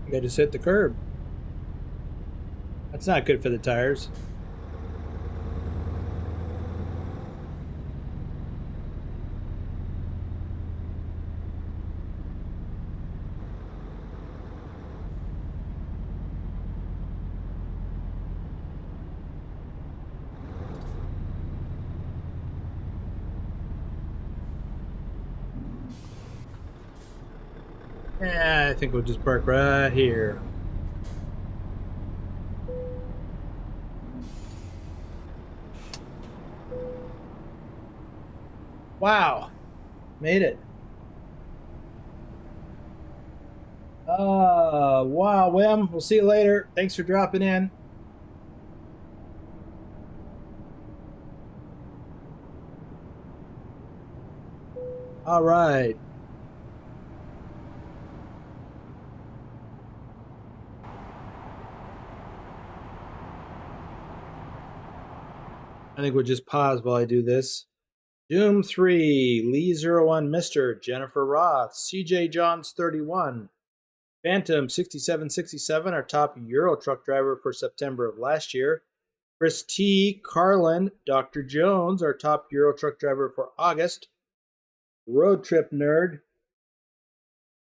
They just hit the curb. That's not good for the tires. Yeah, I think we'll just park right here. Wow, made it. Wow, Wim, we'll see you later. Thanks for dropping in. All right. I think we'll just pause while I do this. Doom 3, Lee 01, Mr. Jennifer Roth, CJ Johns 31, Phantom 6767, our top Euro truck driver for September of last year. Chris T. Carlin, Dr. Jones, our top Euro truck driver for August. Road Trip Nerd,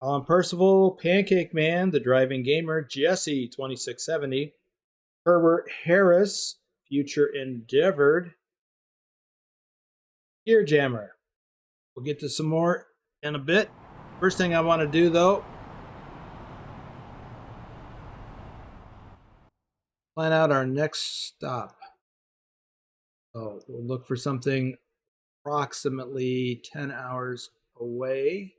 Alan Percival, Pancake Man, The Driving Gamer, Jesse 2670, Herbert Harris, Future Endeavored, Gear Jammer. We'll get to some more in a bit. First thing I want to do, though, plan out our next stop. So we'll look for something approximately 10 hours away.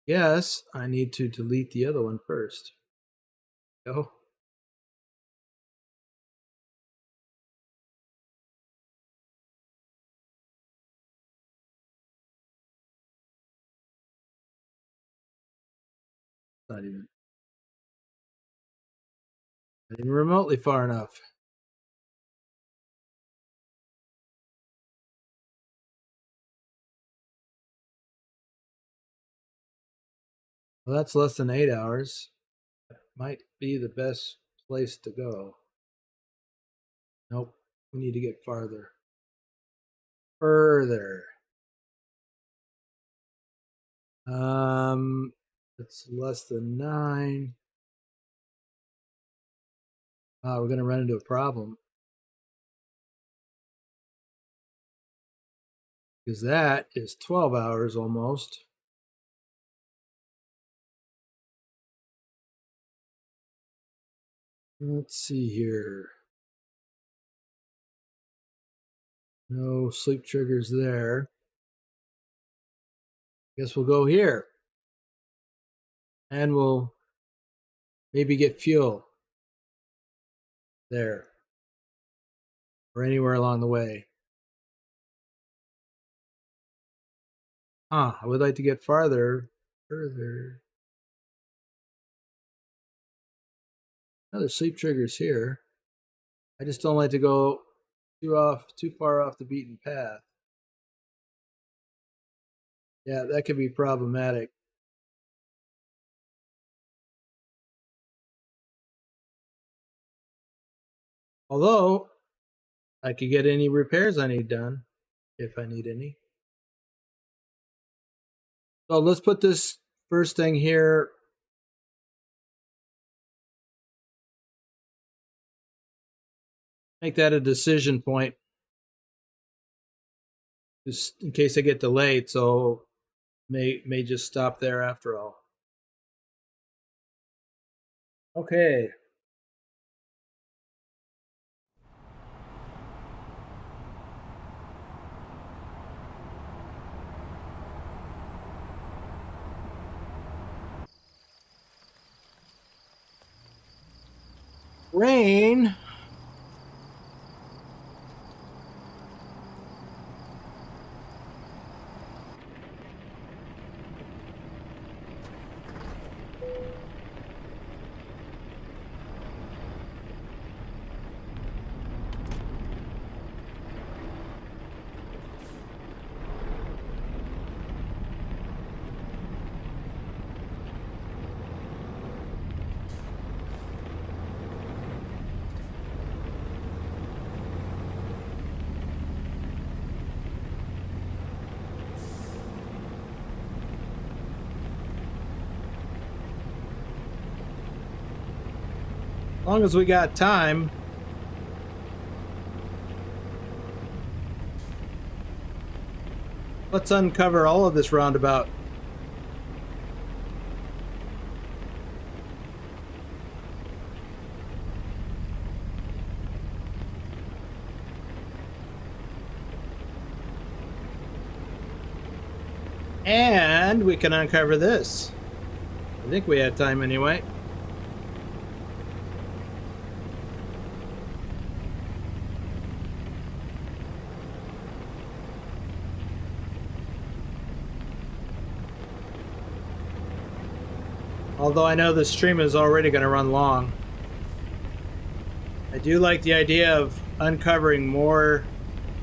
Yes, I need to delete the other one first. Go. Not even remotely far enough. Well, that's less than 8 hours. Might be the best place to go. Nope, we need to get farther. Further. It's less than 9. We're gonna run into a problem. Because that is 12 hours almost. Let's see here. No sleep triggers there. Guess we'll go here. And we'll maybe get fuel there. Or anywhere along the way. I would like to get farther. Further. Another sleep triggers here. I just don't like to go too far off the beaten path. Yeah, that could be problematic. Although, I could get any repairs I need done, if I need any. So let's put this first thing here. Make that a decision point. Just in case I get delayed, so may just stop there after all. Okay. Rain. As long as we got time. Let's uncover all of this roundabout. And we can uncover this. I think we had time anyway. Although I know the stream is already going to run long. I do like the idea of uncovering more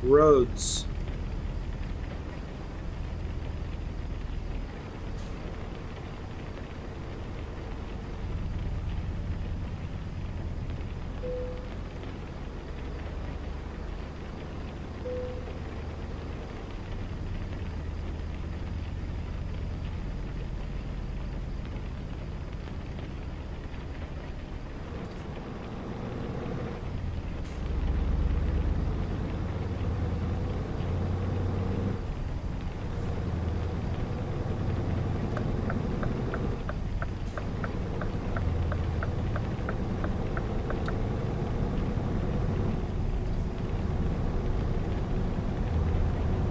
roads.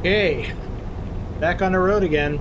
Okay, back on the road again.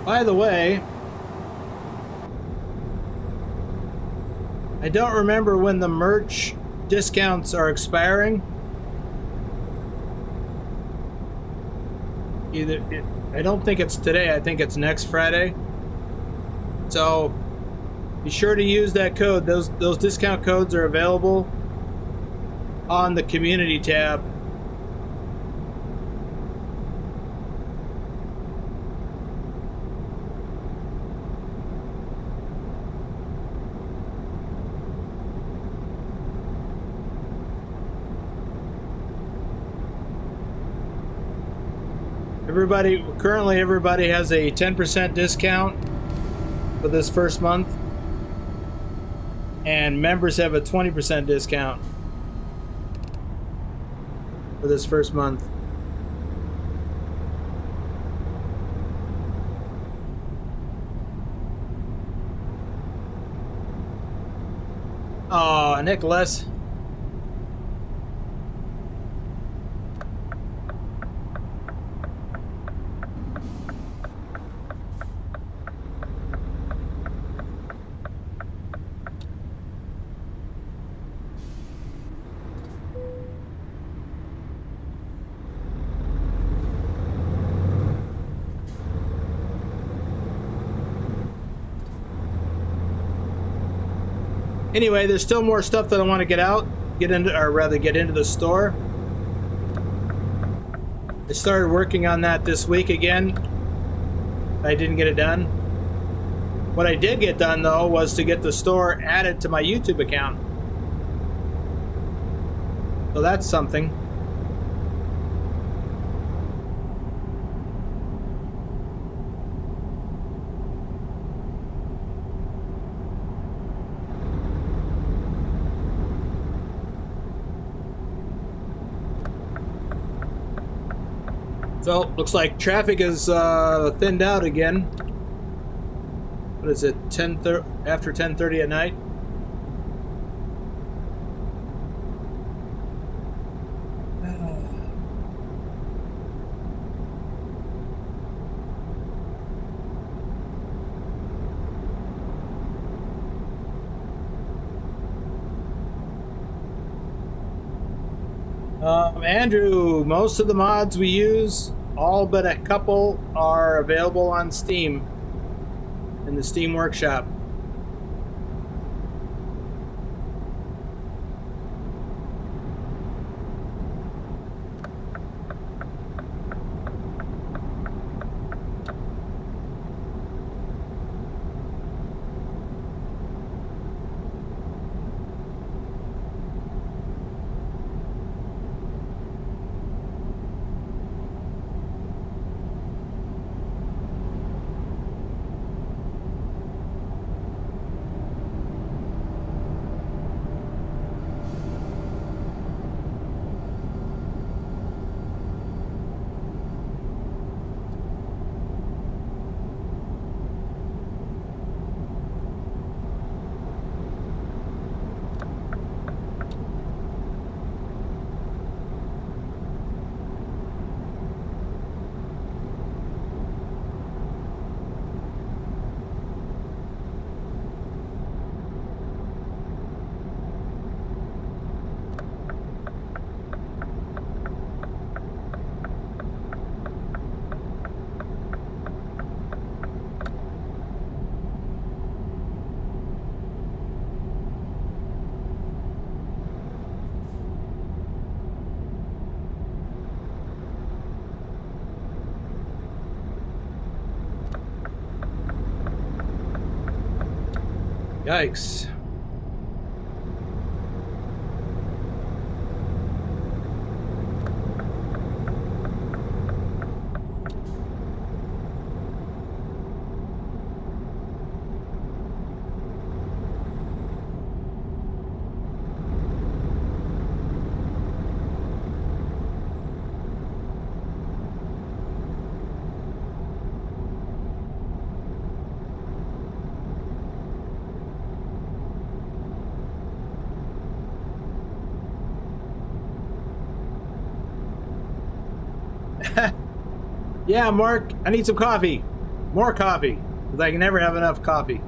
By the way, I don't remember when the merch discounts are expiring. I don't think it's today, I think it's next Friday. So be sure to use that code. Those discount codes are available on the community tab. Currently everybody has a 10% discount for this first month, and members have a 20% discount for this first month. Oh, Nicholas. Anyway, there's still more stuff that I want to get into the store. I started working on that this week again. I didn't get it done. What I did get done though was to get the store added to my YouTube account. So that's something. So, looks like traffic is thinned out again. What is it, after 10:30 at night? Andrew, most of the mods we use, all but a couple, are available on Steam in the Steam Workshop. Yikes. Yeah, Mark, I need some coffee. More coffee, because I can never have enough coffee.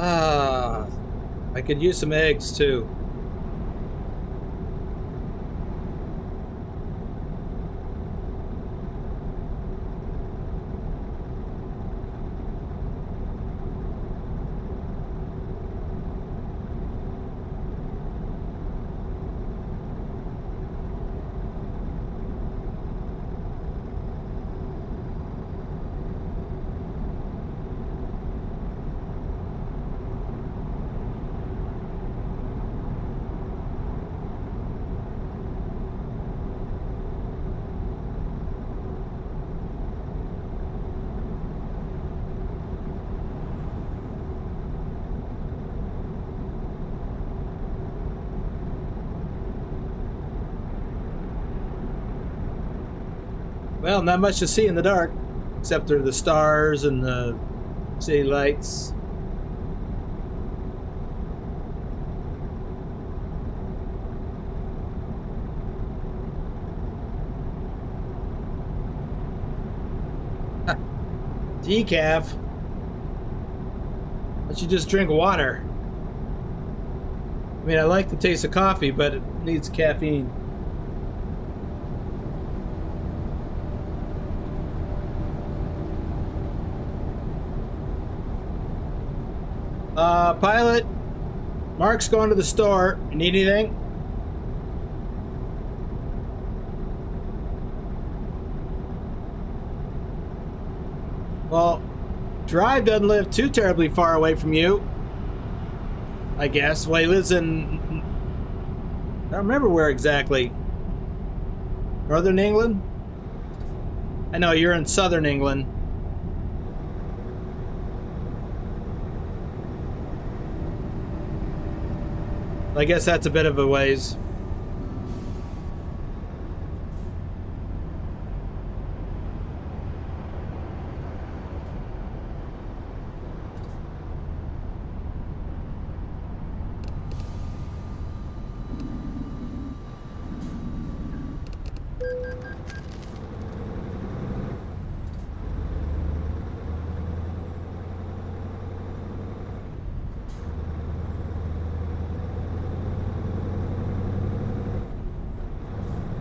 Ah. I could use some eggs too. Well, not much to see in the dark, except for the stars and the city lights. Decaf? Why don't you just drink water? I mean, I like the taste of coffee, but it needs caffeine. Pilot, Mark's going to the store. You need anything? Well, Drive doesn't live too terribly far away from you, I guess. Well, he lives in... I don't remember where exactly. Northern England? I know, you're in southern England. I guess that's a bit of a ways.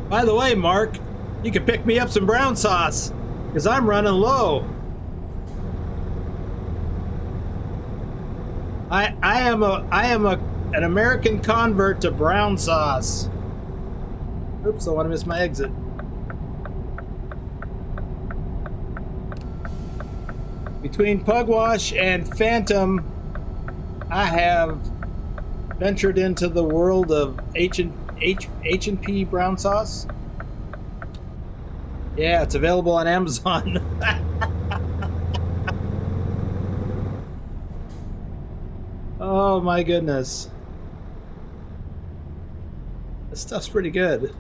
By the way, Mark, you can pick me up some brown sauce, because I'm running low. I am an American convert to brown sauce. Oops, I want to miss my exit. Between Pugwash and Phantom, I have ventured into the world of H&P brown sauce. Yeah, it's available on Amazon. Oh my goodness. This stuff's pretty good.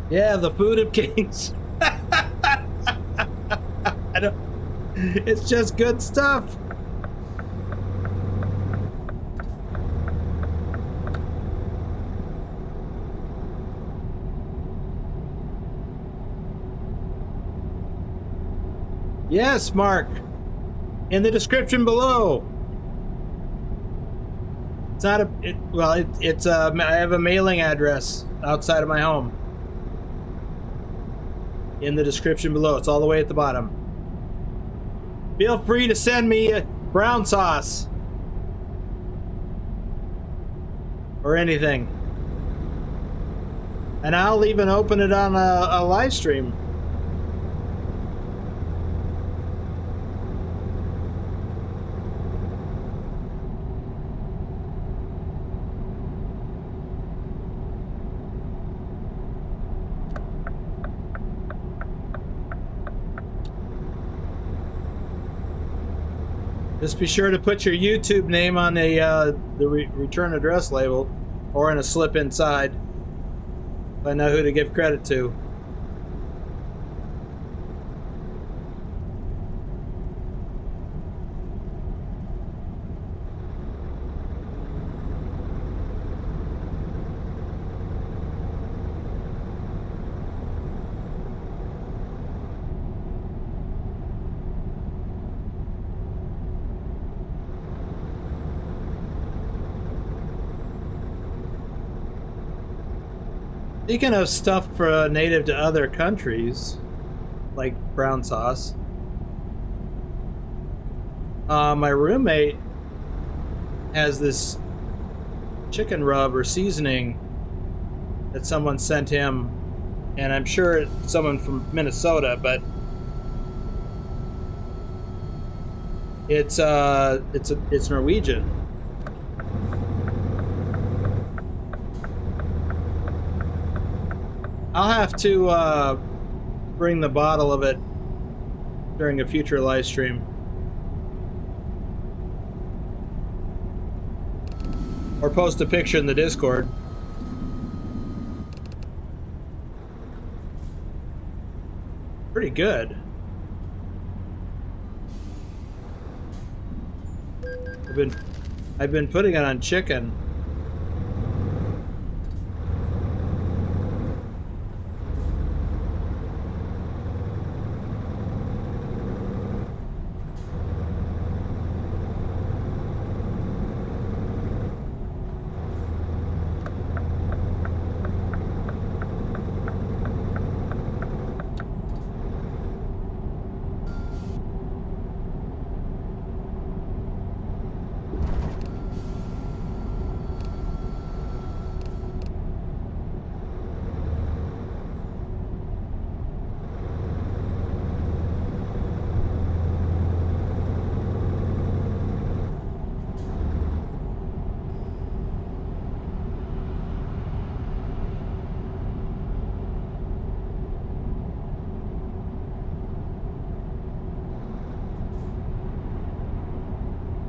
Yeah, the food of kings. I don't, it's just good stuff. Yes, Mark. In the description below. It's not a... it's I have a mailing address outside of my home. In the description below. It's all the way at the bottom. Feel free to send me a brown sauce. Or anything. And I'll even open it on a live stream. Just be sure to put your YouTube name on the return address label, or in a slip inside, so I know who to give credit to. Speaking of stuff for native to other countries, like brown sauce, my roommate has this chicken rub or seasoning that someone sent him, and I'm sure it's someone from Minnesota, but it's Norwegian. I'll have to bring the bottle of it during a future live stream. Or post a picture in the Discord. Pretty good. I've been putting it on chicken.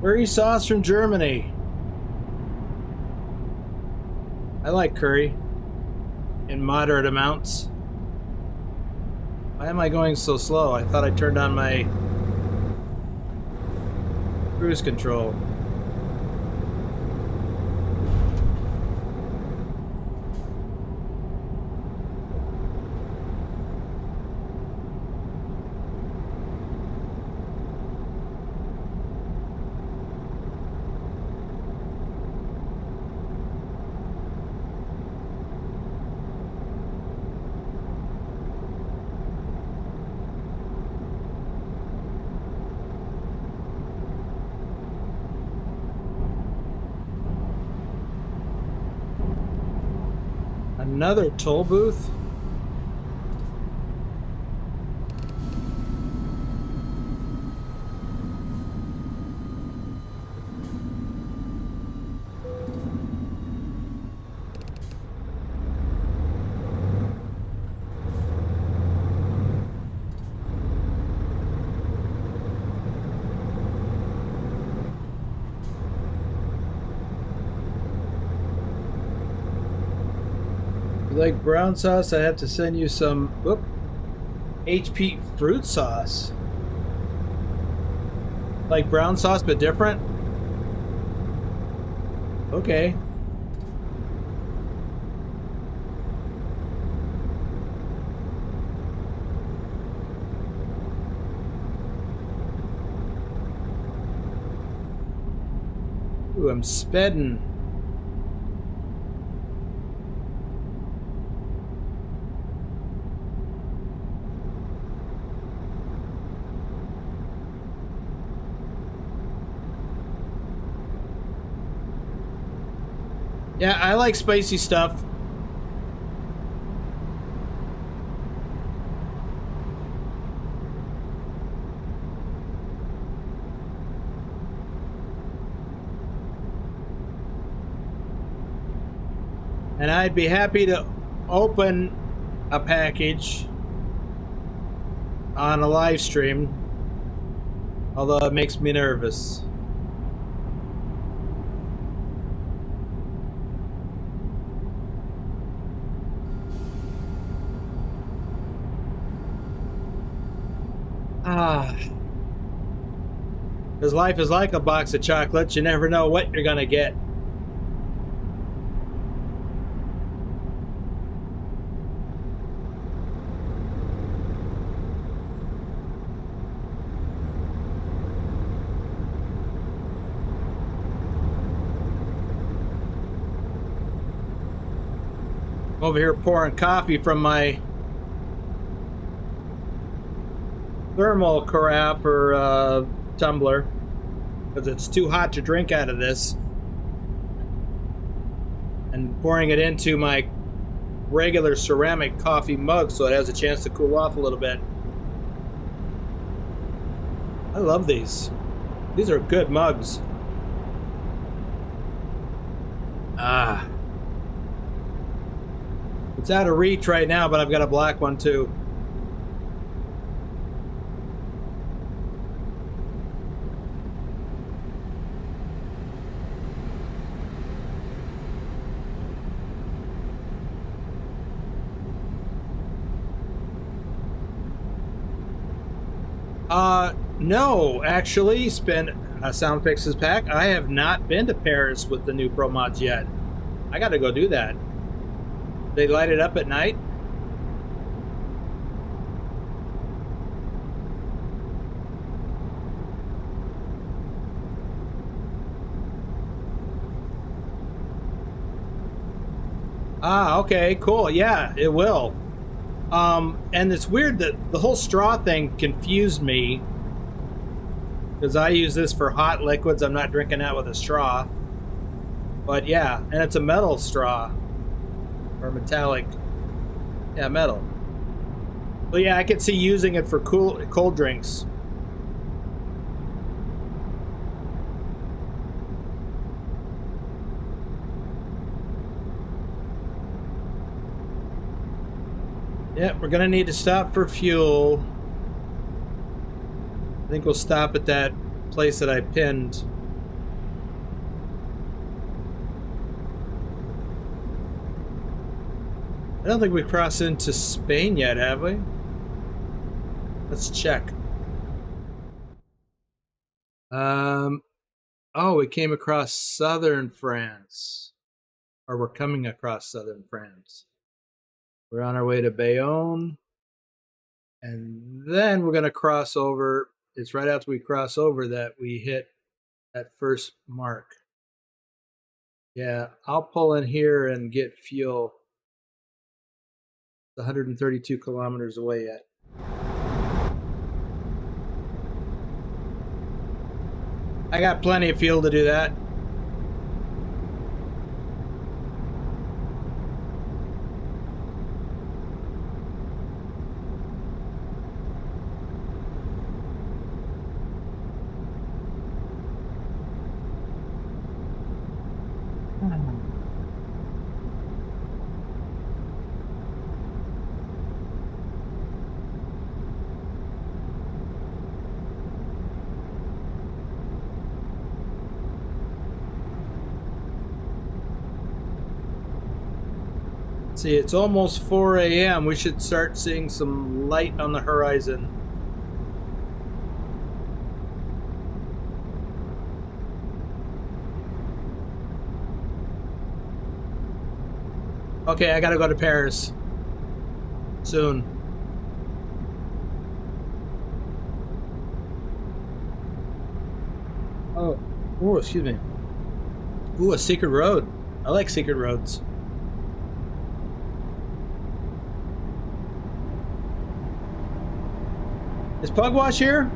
Curry sauce from Germany. I like curry in moderate amounts. Why am I going so slow? I thought I turned on my cruise control. Another toll booth? Like brown sauce, I have to send you some HP fruit sauce. Like brown sauce but different? Okay. Ooh, I'm spedding. Yeah, I like spicy stuff. And I'd be happy to open a package on a live stream, although it makes me nervous. Because life is like a box of chocolates. You never know what you're gonna get. Over here pouring coffee from my thermal carafe or tumbler because it's too hot to drink out of this, and pouring it into my regular ceramic coffee mug so it has a chance to cool off a little bit. I love these. These are good mugs. It's out of reach right now, but I've got a black one too. No, actually, spin Sound Fixes pack. I have not been to Paris with the new ProMods yet. I got to go do that. They light it up at night. Okay, cool. Yeah, it will. And it's weird that the whole straw thing confused me, because I use this for hot liquids. I'm not drinking that with a straw. But yeah, and it's a metal straw. Or metallic. Yeah, metal. But yeah, I could see using it for cold drinks. Yeah, we're gonna need to stop for fuel. I think we'll stop at that place that I pinned. I don't think we crossed into Spain yet, have we? Let's check. Oh, we came across southern France. Or we're coming across southern France. We're on our way to Bayonne. And then we're going to cross over. It's right after we cross over that we hit that first mark. Yeah, I'll pull in here and get fuel. It's 132 kilometers away yet. I got plenty of fuel to do that. See, it's almost 4 a.m. We should start seeing some light on the horizon. Okay, I gotta go to Paris soon. Oh, excuse me. Ooh, a secret road. I like secret roads. Is Pugwash here?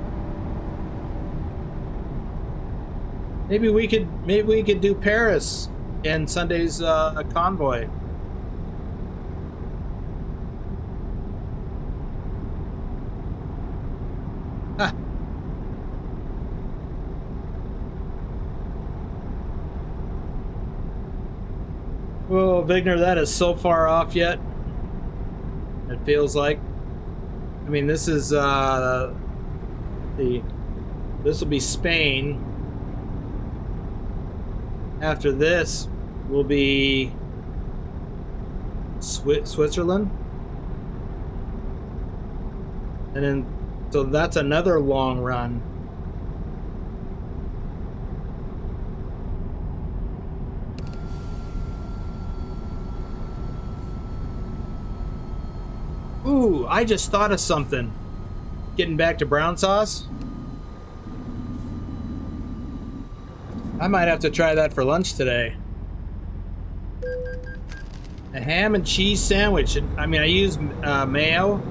Maybe we could do Paris in Sunday's convoy. Ah. Whoa, Vigner, that is so far off yet. It feels like. I mean, this is this will be Spain. After this will be Switzerland, and then so that's another long run. Ooh, I just thought of something. Getting back to brown sauce. I might have to try that for lunch today. A ham and cheese sandwich. I mean, I use mayo,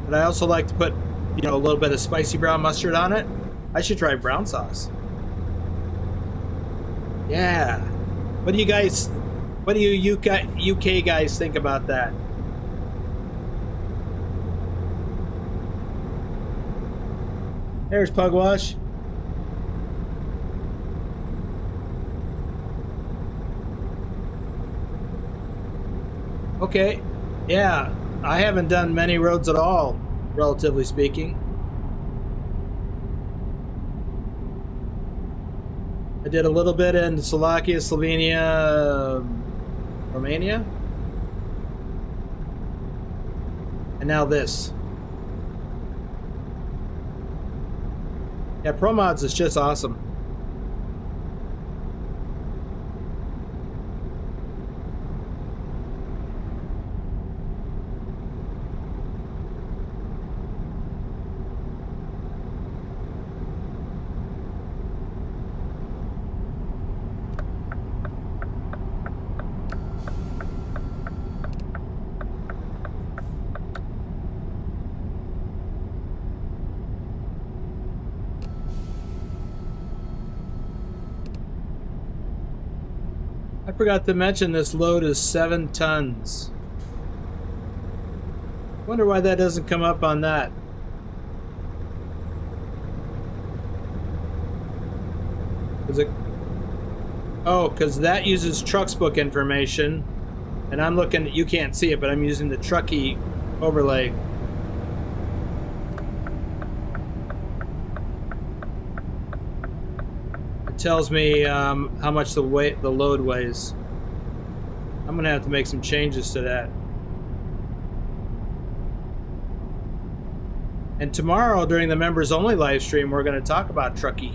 but I also like to put, you know, a little bit of spicy brown mustard on it. I should try brown sauce. Yeah. What do you guys? What do you UK guys think about that? There's Pugwash. Okay, yeah, I haven't done many roads at all, relatively speaking. I did a little bit in Slovakia, Slovenia, Romania, and now this. Yeah, ProMods is just awesome. I forgot to mention this load is 7 tons. Wonder why that doesn't come up on that. Is it? Oh, because that uses TrucksBook information, and I'm looking. You can't see it, but I'm using the Trucky overlay. Tells me how much the load weighs. I'm gonna have to make some changes to that. And tomorrow during the members only live stream, we're gonna talk about Trucky.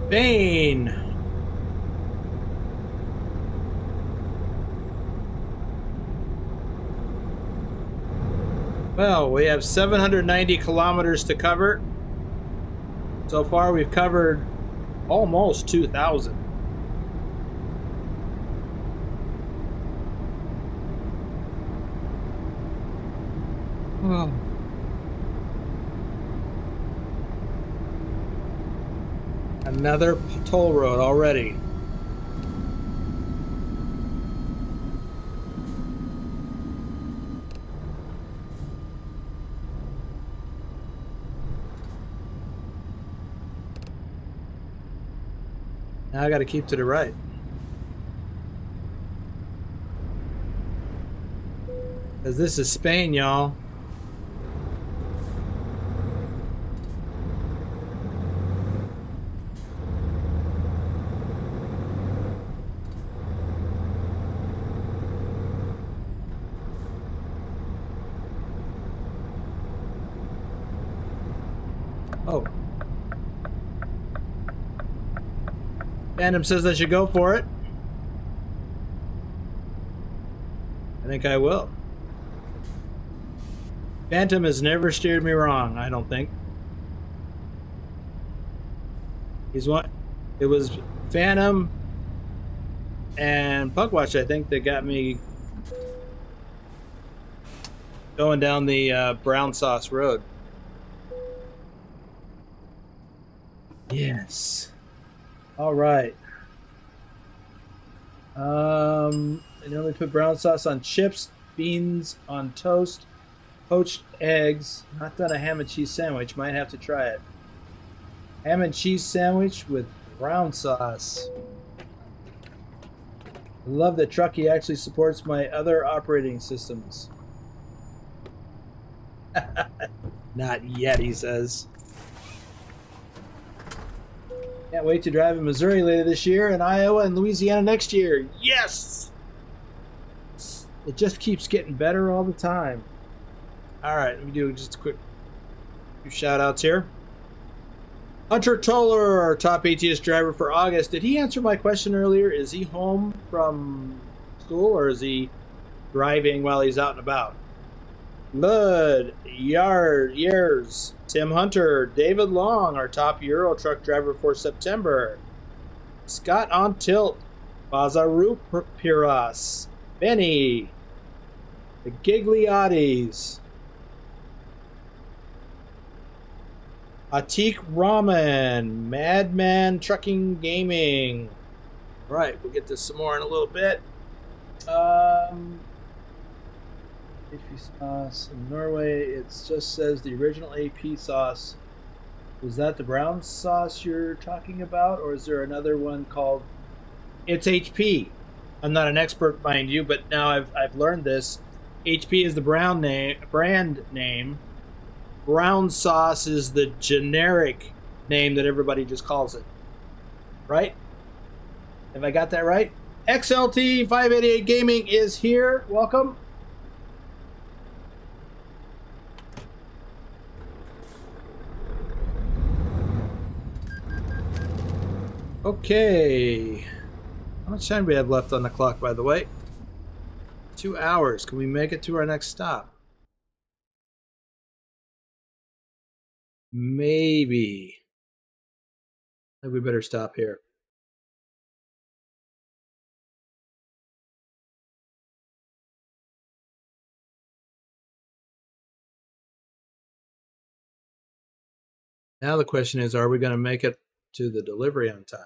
Bane. Well, we have 790 kilometers to cover. So far, we've covered almost 2,000. Oh. Another toll road already. Now I got to keep to the right. Because this is Spain, y'all. Oh. Phantom says I should go for it. I think I will. Phantom has never steered me wrong, I don't think. He's one. It was Phantom and Pugwatch, I think, that got me going down the brown sauce road. Yes. All right. And then we put brown sauce on chips, beans on toast, poached eggs. Not done a ham and cheese sandwich. Might have to try it. Ham and cheese sandwich with brown sauce. I love that Trucky actually supports my other operating systems. Not yet, he says. Can't wait to drive in Missouri later this year and Iowa and Louisiana next year. Yes! It just keeps getting better all the time. All right, let me do just a quick few shout outs here. Hunter Toller, our top ATS driver for August. Did he answer my question earlier? Is he home from school or is he driving while he's out and about? Lud, Years, Tim Hunter, David Long, our top Euro truck driver for September. Scott on Tilt, Bazarupiras, Benny, the Gigliottis, Atik Raman, Madman Trucking Gaming. All right, we'll get to some more in a little bit. AP sauce in Norway, it just says the original AP sauce. Was that the brown sauce you're talking about, or is there another one called? It's HP. I'm not an expert, mind you, but now I've learned this. HP is the brand name. Brown sauce is the generic name that everybody just calls it. Right? Have I got that right? XLT 588 Gaming is here. Welcome. Okay. How much time do we have left on the clock, by the way? 2 hours. Can we make it to our next stop? Maybe. I think we better stop here. Now the question is, are we going to make it to the delivery on time?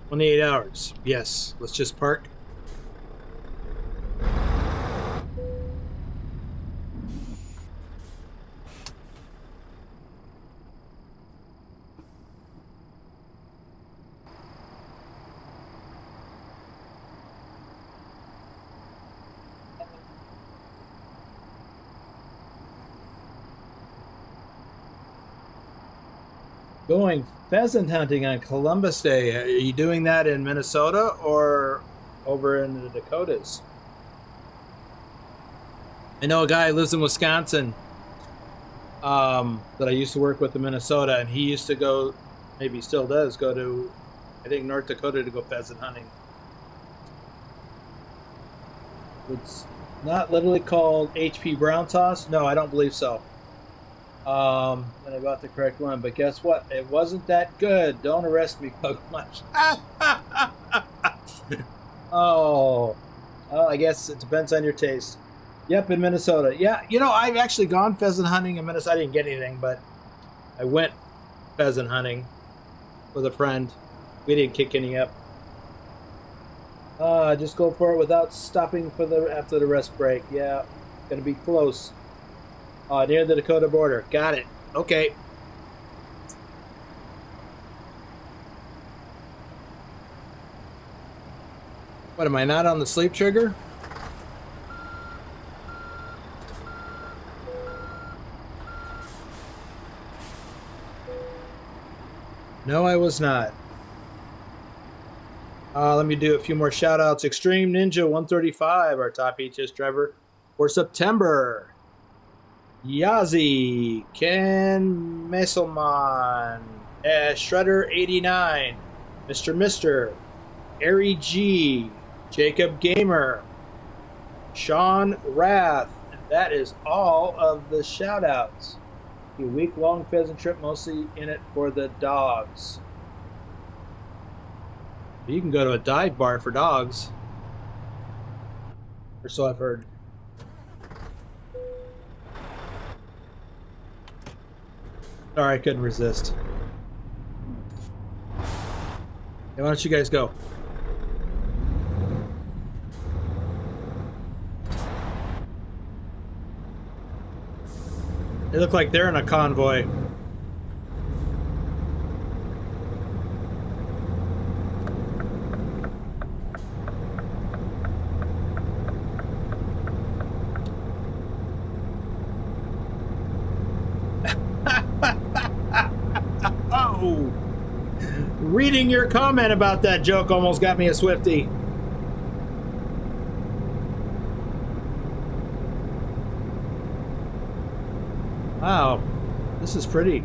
"28 hours. Yes. Let's just park." Going pheasant hunting on Columbus Day. Are you doing that in Minnesota or over in the Dakotas? I know a guy who lives in Wisconsin that I used to work with in Minnesota, and he used to go, maybe still does, go to, I think, North Dakota to go pheasant hunting. It's not literally called HP Brown Toss. No, I don't believe so. And I got the correct one, but guess what? It wasn't that good. Don't arrest me so much. Oh, I guess it depends on your taste. Yep, in Minnesota. Yeah, you know, I've actually gone pheasant hunting in Minnesota. I didn't get anything, but I went pheasant hunting with a friend. We didn't kick any up. Just go for it without stopping for after the rest break. Yeah, gonna be close. Near the Dakota border. Got it. Okay. What, am I not on the sleep trigger? No, I was not. Let me do a few more shout outs. Extreme Ninja 135, our top ETS driver for September. Yazi, Ken Messelman, Shredder 89, Mr. Ari G, Jacob Gamer, Sean Rath, and that is all of the shout outs. A week-long pheasant trip, mostly in it for the dogs. You can go to a dive bar for dogs, or so I've heard. Sorry, I couldn't resist. Hey, why don't you guys go? They look like they're in a convoy. Oh! Reading your comment about that joke almost got me a Swiftie. Wow, this is pretty.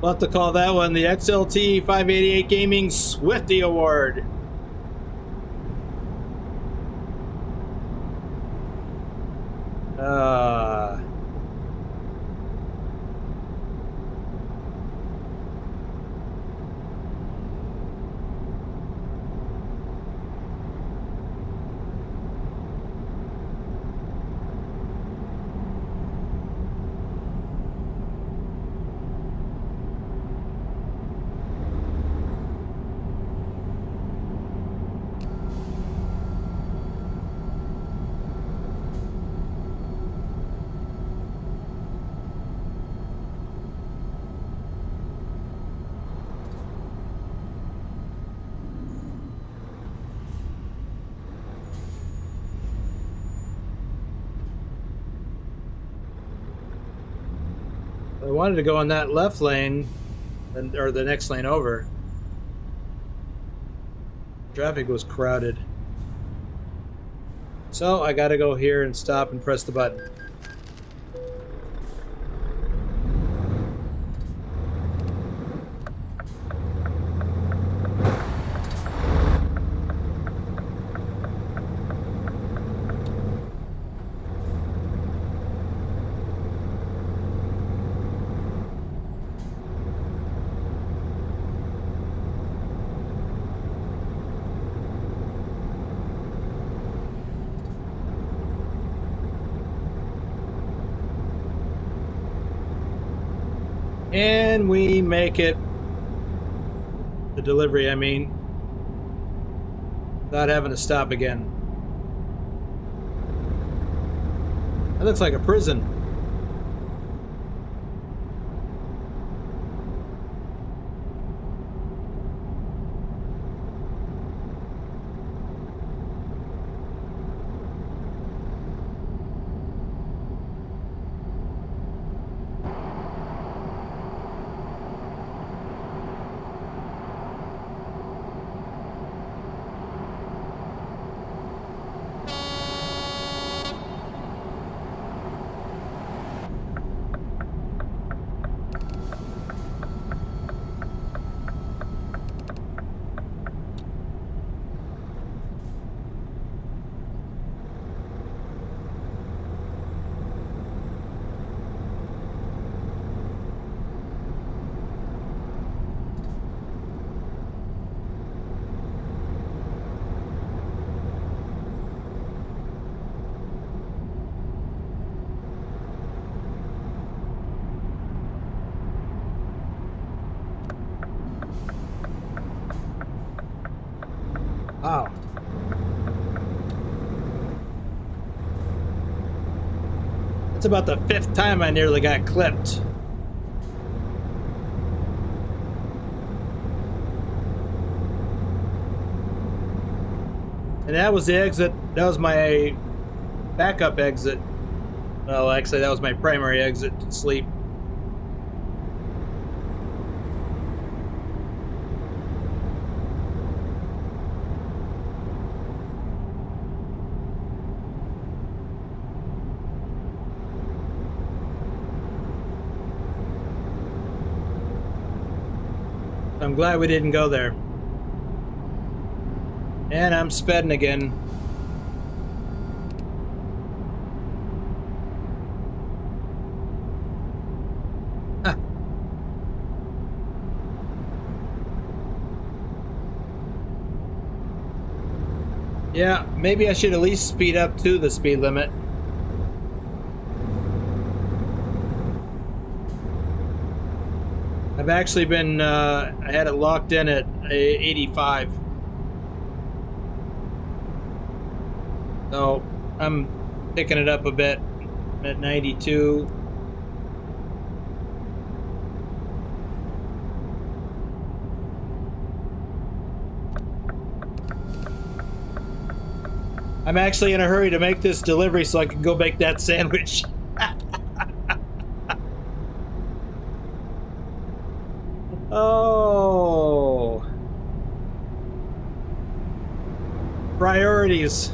We'll have to call that one the XLT 588 Gaming Swiftie Award. I wanted to go in that left lane, or the next lane over. Traffic was crowded. So I gotta go here and stop and press the button. And we make it, the delivery, I mean, without having to stop again. That looks like a prison. Wow. That's about the 5th time I nearly got clipped. And that was the exit. That was my backup exit. Well, actually, that was my primary exit to sleep. I'm glad we didn't go there. And I'm spedding again. Huh. Yeah, maybe I should at least speed up to the speed limit. I've actually been, I had it locked in at 85. So I'm picking it up a bit at 92. I'm actually in a hurry to make this delivery so I can go make that sandwich. Oh. Priorities.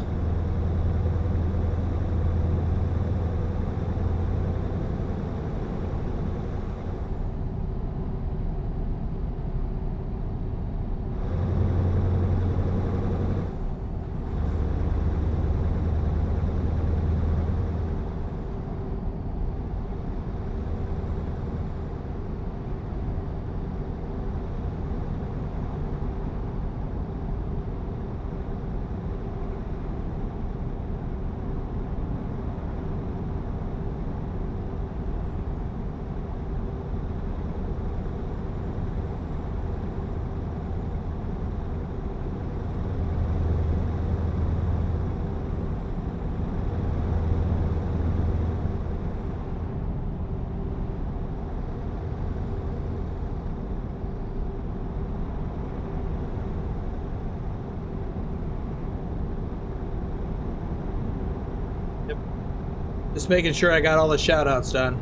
Just making sure I got all the shout outs done.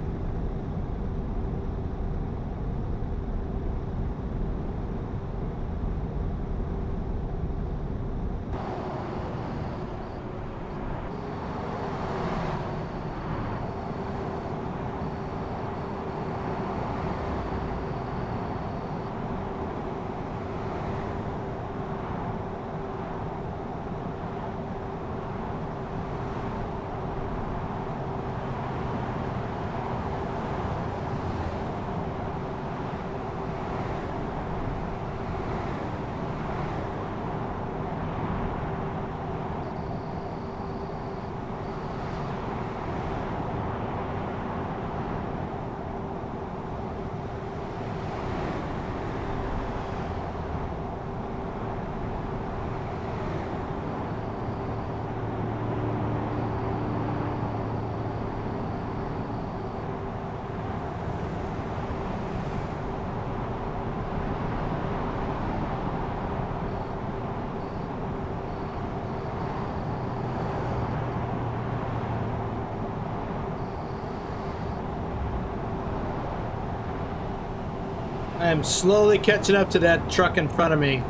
I am slowly catching up to that truck in front of me.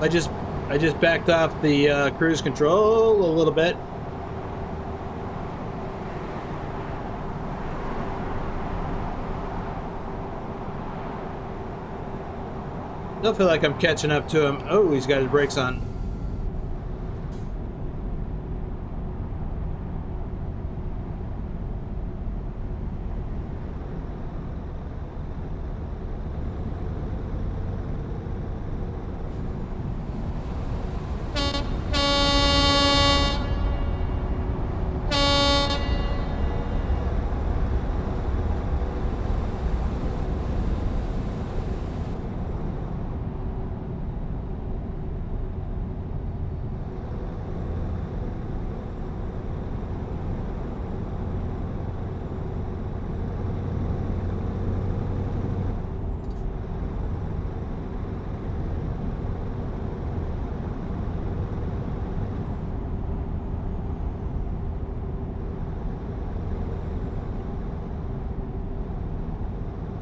I just backed off the cruise control a little bit. Still feel like I'm catching up to him. Oh, he's got his brakes on.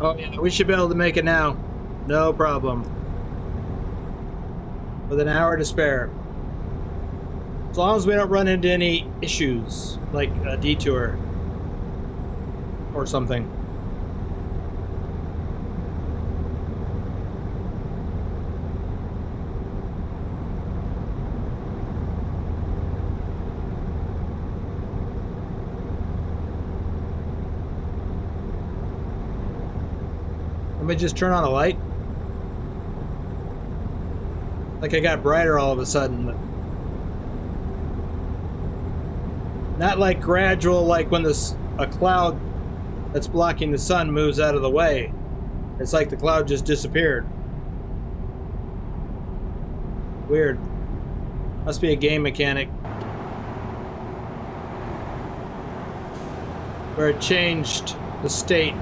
Oh yeah, we should be able to make it now. No problem. With an hour to spare. As long as we don't run into any issues, like a detour or something. Let me just turn on a light. Like I got brighter all of a sudden. Not like gradual, like when a cloud that's blocking the sun moves out of the way. It's like the cloud just disappeared. Weird. Must be a game mechanic. Where it changed the state.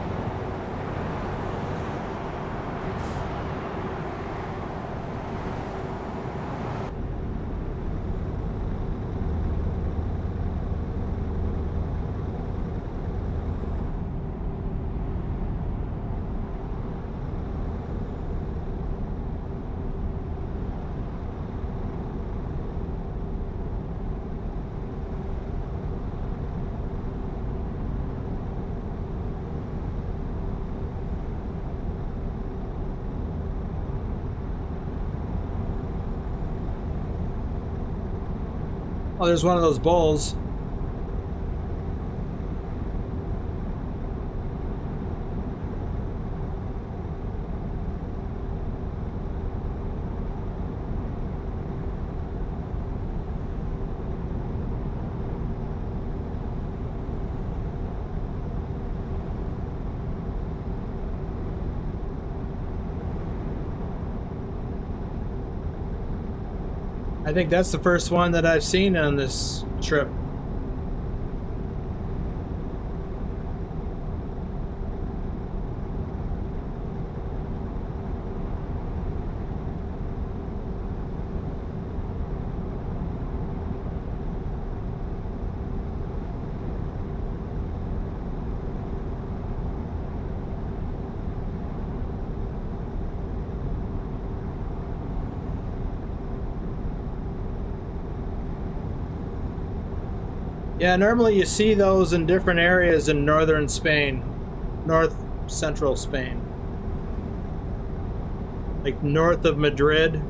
Oh, there's one of those bowls. I think that's the first one that I've seen on this trip. Yeah, normally you see those in different areas in northern Spain, north central Spain, like north of Madrid.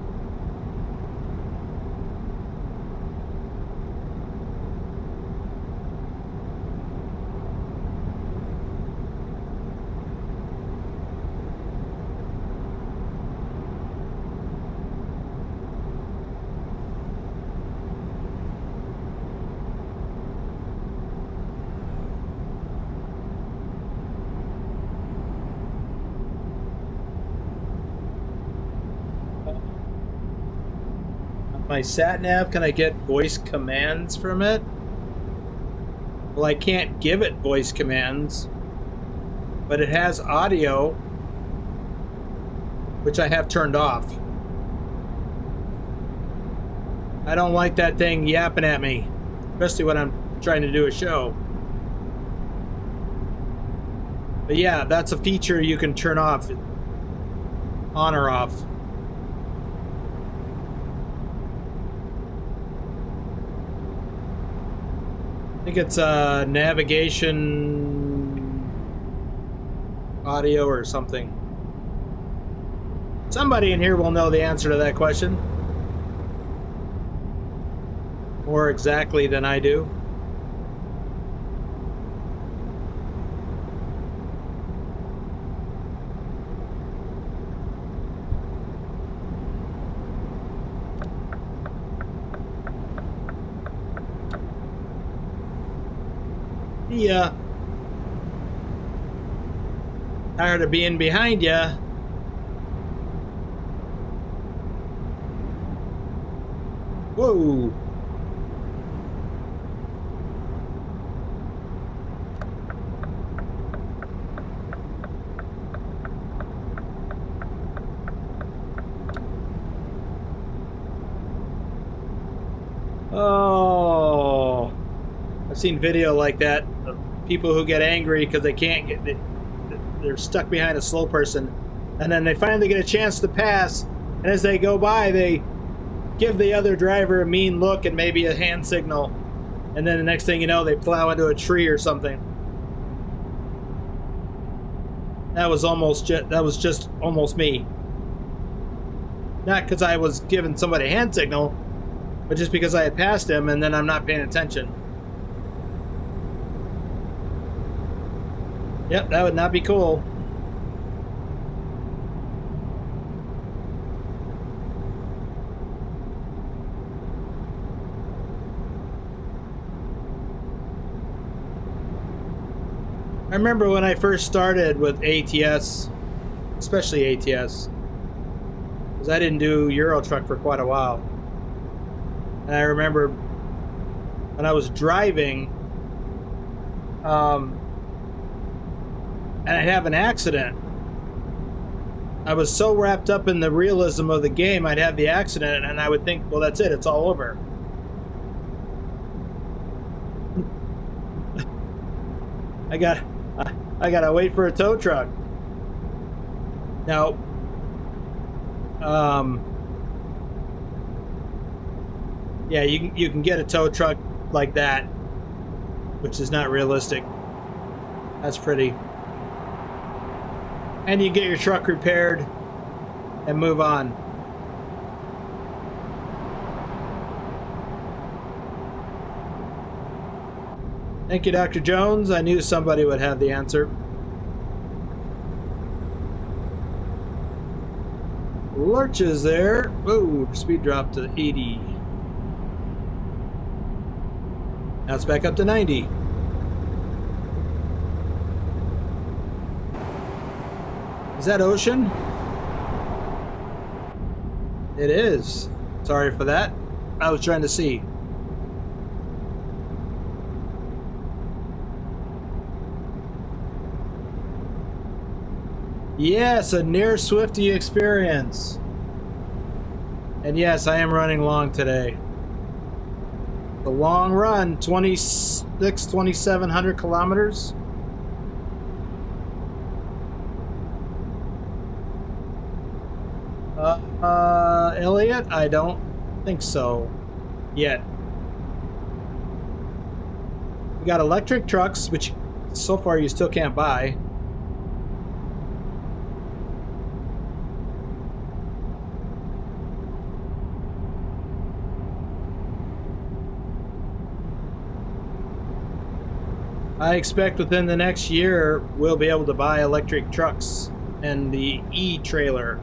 My sat nav, can I get voice commands from it? Well, I can't give it voice commands, but it has audio, which I have turned off. I don't like that thing yapping at me, especially when I'm trying to do a show. But yeah, that's a feature you can turn off, on or off. I think it's navigation audio or something. Somebody in here will know the answer to that question more exactly than I do. Yeah. Tired of being behind ya. Whoa. Oh. I've seen video like that of people who get angry because they can't get, they're stuck behind a slow person, and then they finally get a chance to pass, and as they go by they give the other driver a mean look and maybe a hand signal, and then the next thing you know they plow into a tree or something. That was just almost me. Not because I was giving somebody a hand signal, but just because I had passed him and then I'm not paying attention. Yep, that would not be cool. I remember when I first started with ATS, especially ATS, because I didn't do Euro truck for quite a while. And I remember when I was driving, and I'd have an accident. I was so wrapped up in the realism of the game, I'd have the accident and I would think, well, that's it, it's all over. I gotta wait for a tow truck. Now, yeah, you can get a tow truck like that, which is not realistic. That's pretty. And you get your truck repaired and move on. Thank you, Dr. Jones. I knew somebody would have the answer. Lurches there. Whoa, speed drop to 80. Now it's back up to 90. Is that ocean? It is. Sorry for that. I was trying to see. Yes, a near Swifty experience. And yes, I am running long today. The long run, 2,700 kilometers. Elliot, I don't think so yet. We got electric trucks, which so far you still can't buy. I expect within the next year we'll be able to buy electric trucks and the e-trailer.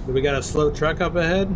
Do we got a slow truck up ahead?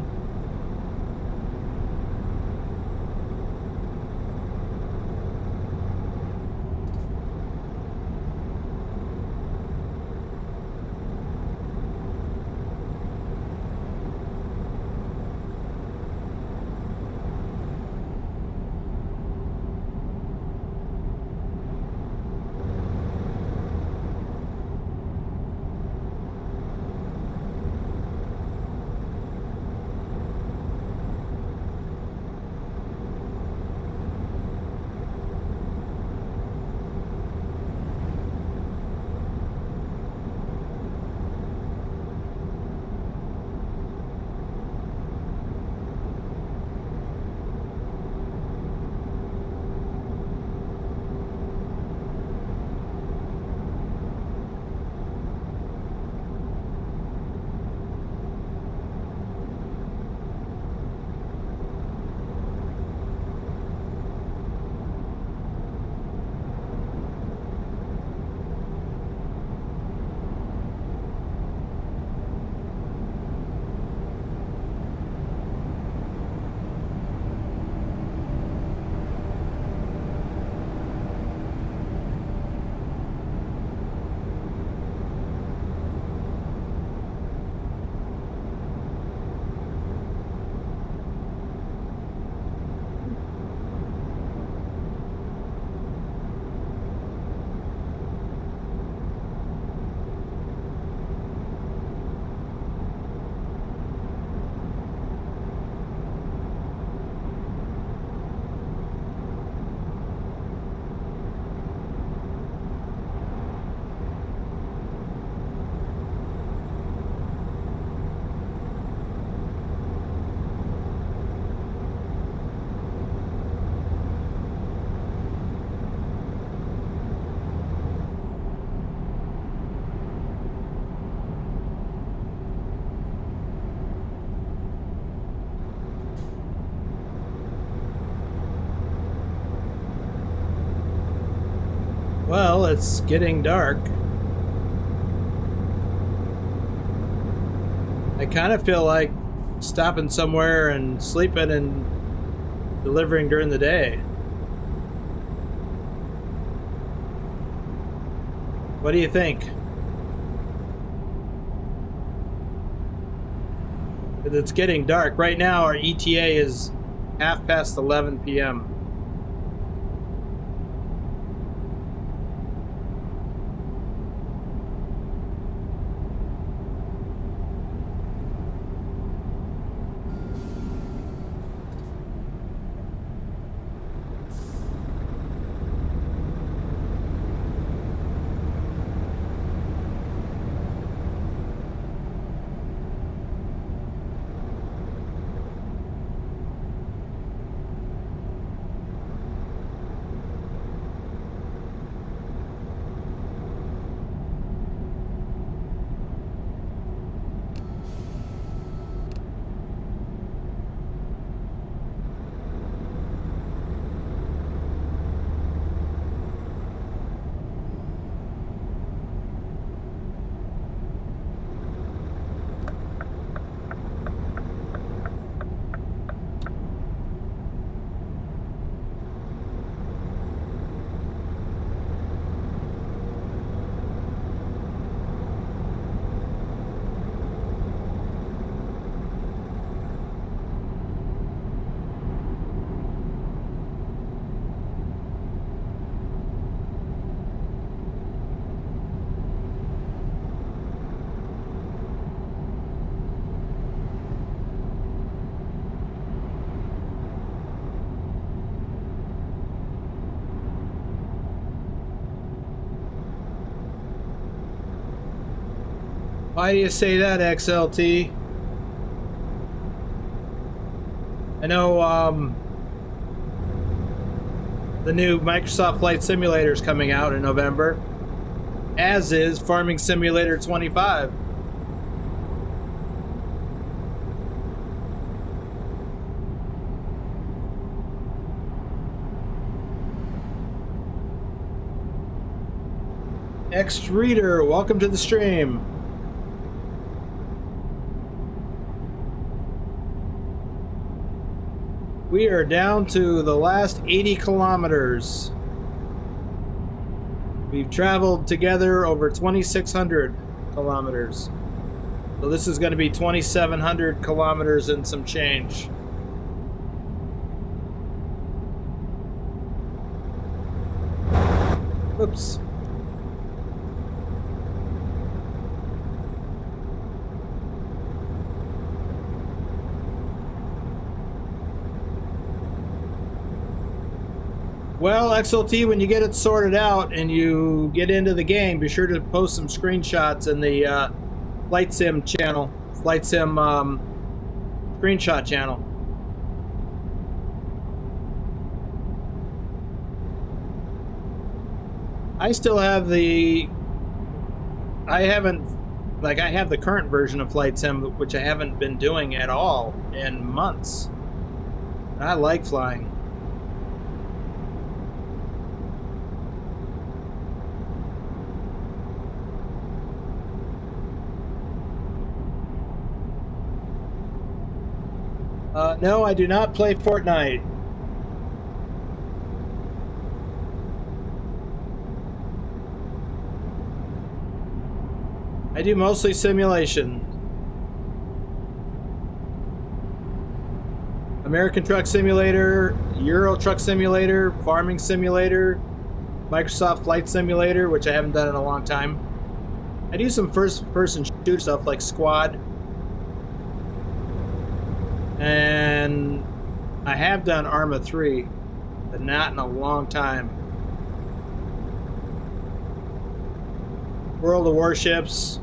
Well, it's getting dark. I kind of feel like stopping somewhere and sleeping and delivering during the day. What do you think? It's getting dark. Right now our ETA is 11:30 p.m. Why do you say that, XLT? I know the new Microsoft Flight Simulator is coming out in November, as is Farming Simulator 25. X Reader, welcome to the stream. We are down to the last 80 kilometers. We've traveled together over 2,600 kilometers. So this is going to be 2,700 kilometers and some change. Oops. Well, XLT, when you get it sorted out and you get into the game, be sure to post some screenshots in the Flight Sim channel, Flight Sim screenshot channel. I still have the, I have the current version of Flight Sim, which I haven't been doing at all in months. I like flying. No, I do not play Fortnite. I do mostly simulation. American Truck Simulator, Euro Truck Simulator, Farming Simulator, Microsoft Flight Simulator, which I haven't done in a long time. I do some first-person shoot stuff like Squad. And I have done Arma 3, but not in a long time. World of Warships.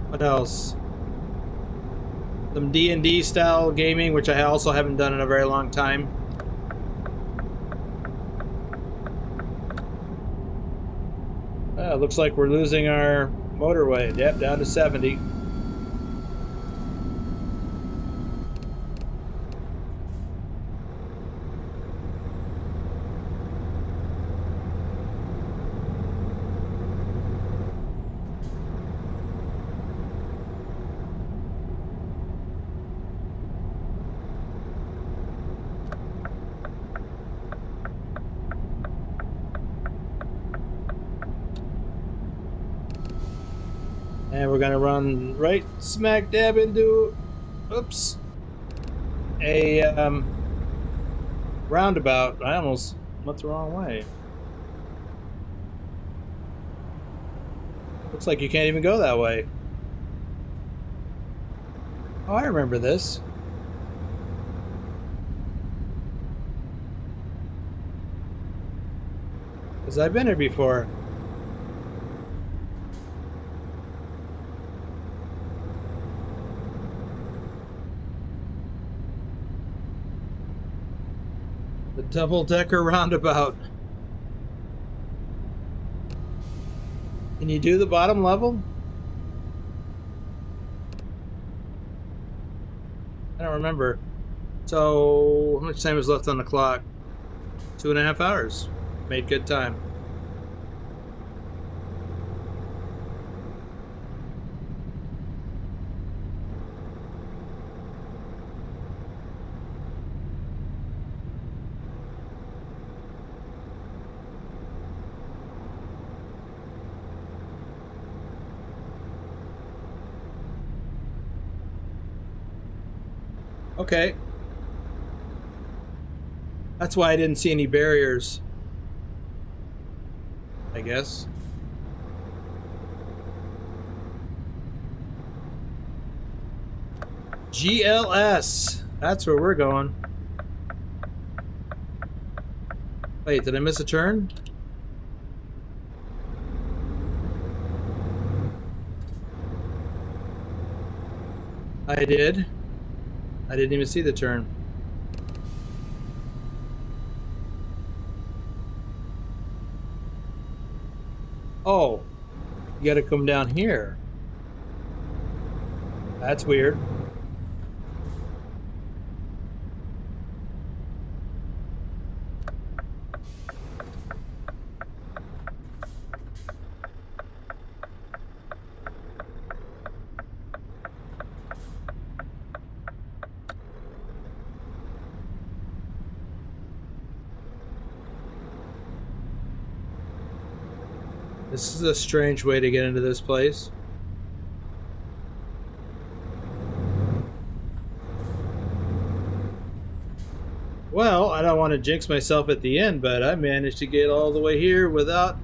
What else? Some D&D style gaming, which I also haven't done in a very long time. Looks like we're losing our motorway. Yep, down to 70. And we're gonna run right smack dab into, oops, a roundabout. I almost went the wrong way. Looks like you can't even go that way. Oh, I remember this. Because I've been here before. The double-decker roundabout. Can you do the bottom level? I don't remember. So, how much time is left on the clock? 2.5 hours. Made good time. Okay. That's why I didn't see any barriers, I guess. GLS. That's where we're going. Wait, did I miss a turn? I did. I didn't even see the turn. Oh, you gotta come down here. That's weird. This is a strange way to get into this place. Well, I don't want to jinx myself at the end, but I managed to get all the way here without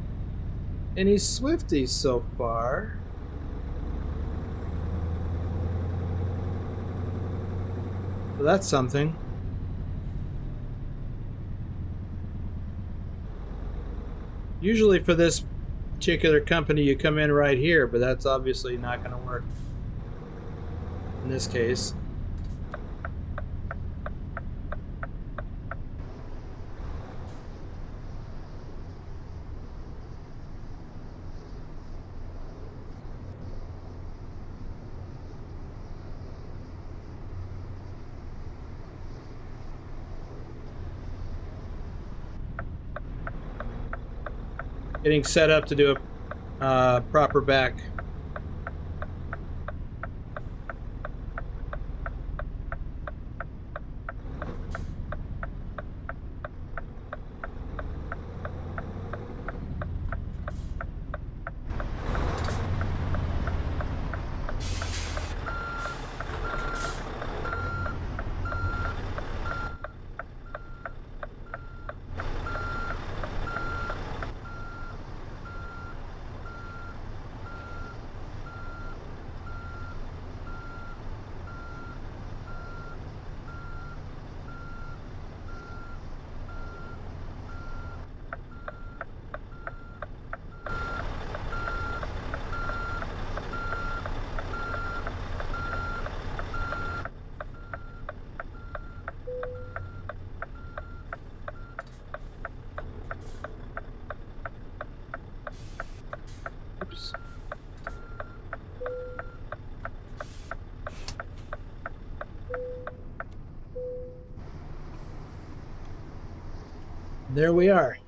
any Swifties so far. So that's something. Usually for this particular company, you come in right here, but that's obviously not going to work in this case. Getting set up to do a proper back. Oops. There we are.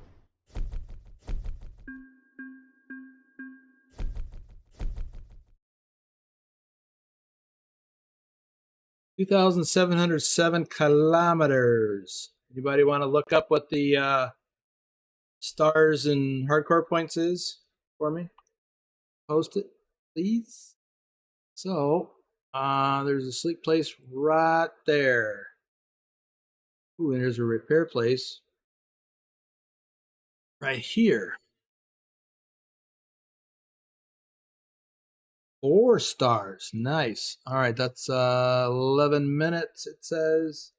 $2,707 kilometers. Anybody want to look up what the stars and hardcore points is for me? Post it, please. So, there's a sleep place right there. Ooh, and there's a repair place right here. 4 stars. Nice. All right, that's 11 minutes, it says.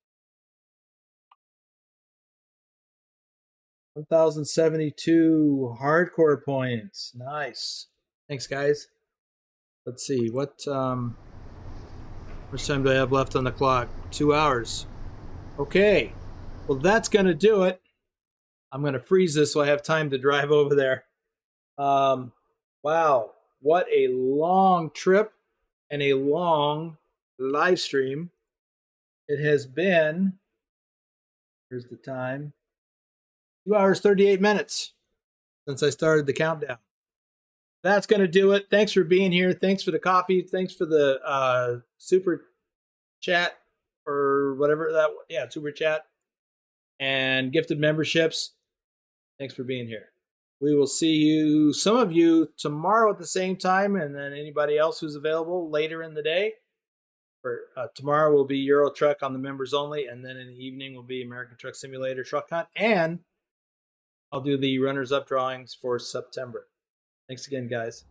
1,072 hardcore points. Nice. Thanks, guys. Let's see. What much time do I have left on the clock? 2 hours. Okay. Well, that's going to do it. I'm going to freeze this so I have time to drive over there. Wow. What a long trip and a long live stream. It has been, here's the time, 2 hours, 38 minutes since I started the countdown. That's going to do it. Thanks for being here. Thanks for the coffee. Thanks for the super chat or whatever that, yeah, super chat and gifted memberships. Thanks for being here. We will see you, some of you, tomorrow at the same time, and then anybody else who's available later in the day. For tomorrow will be Euro Truck on the members only, and then in the evening will be American Truck Simulator Truck Hunt, and I'll do the runners-up drawings for September. Thanks again, guys.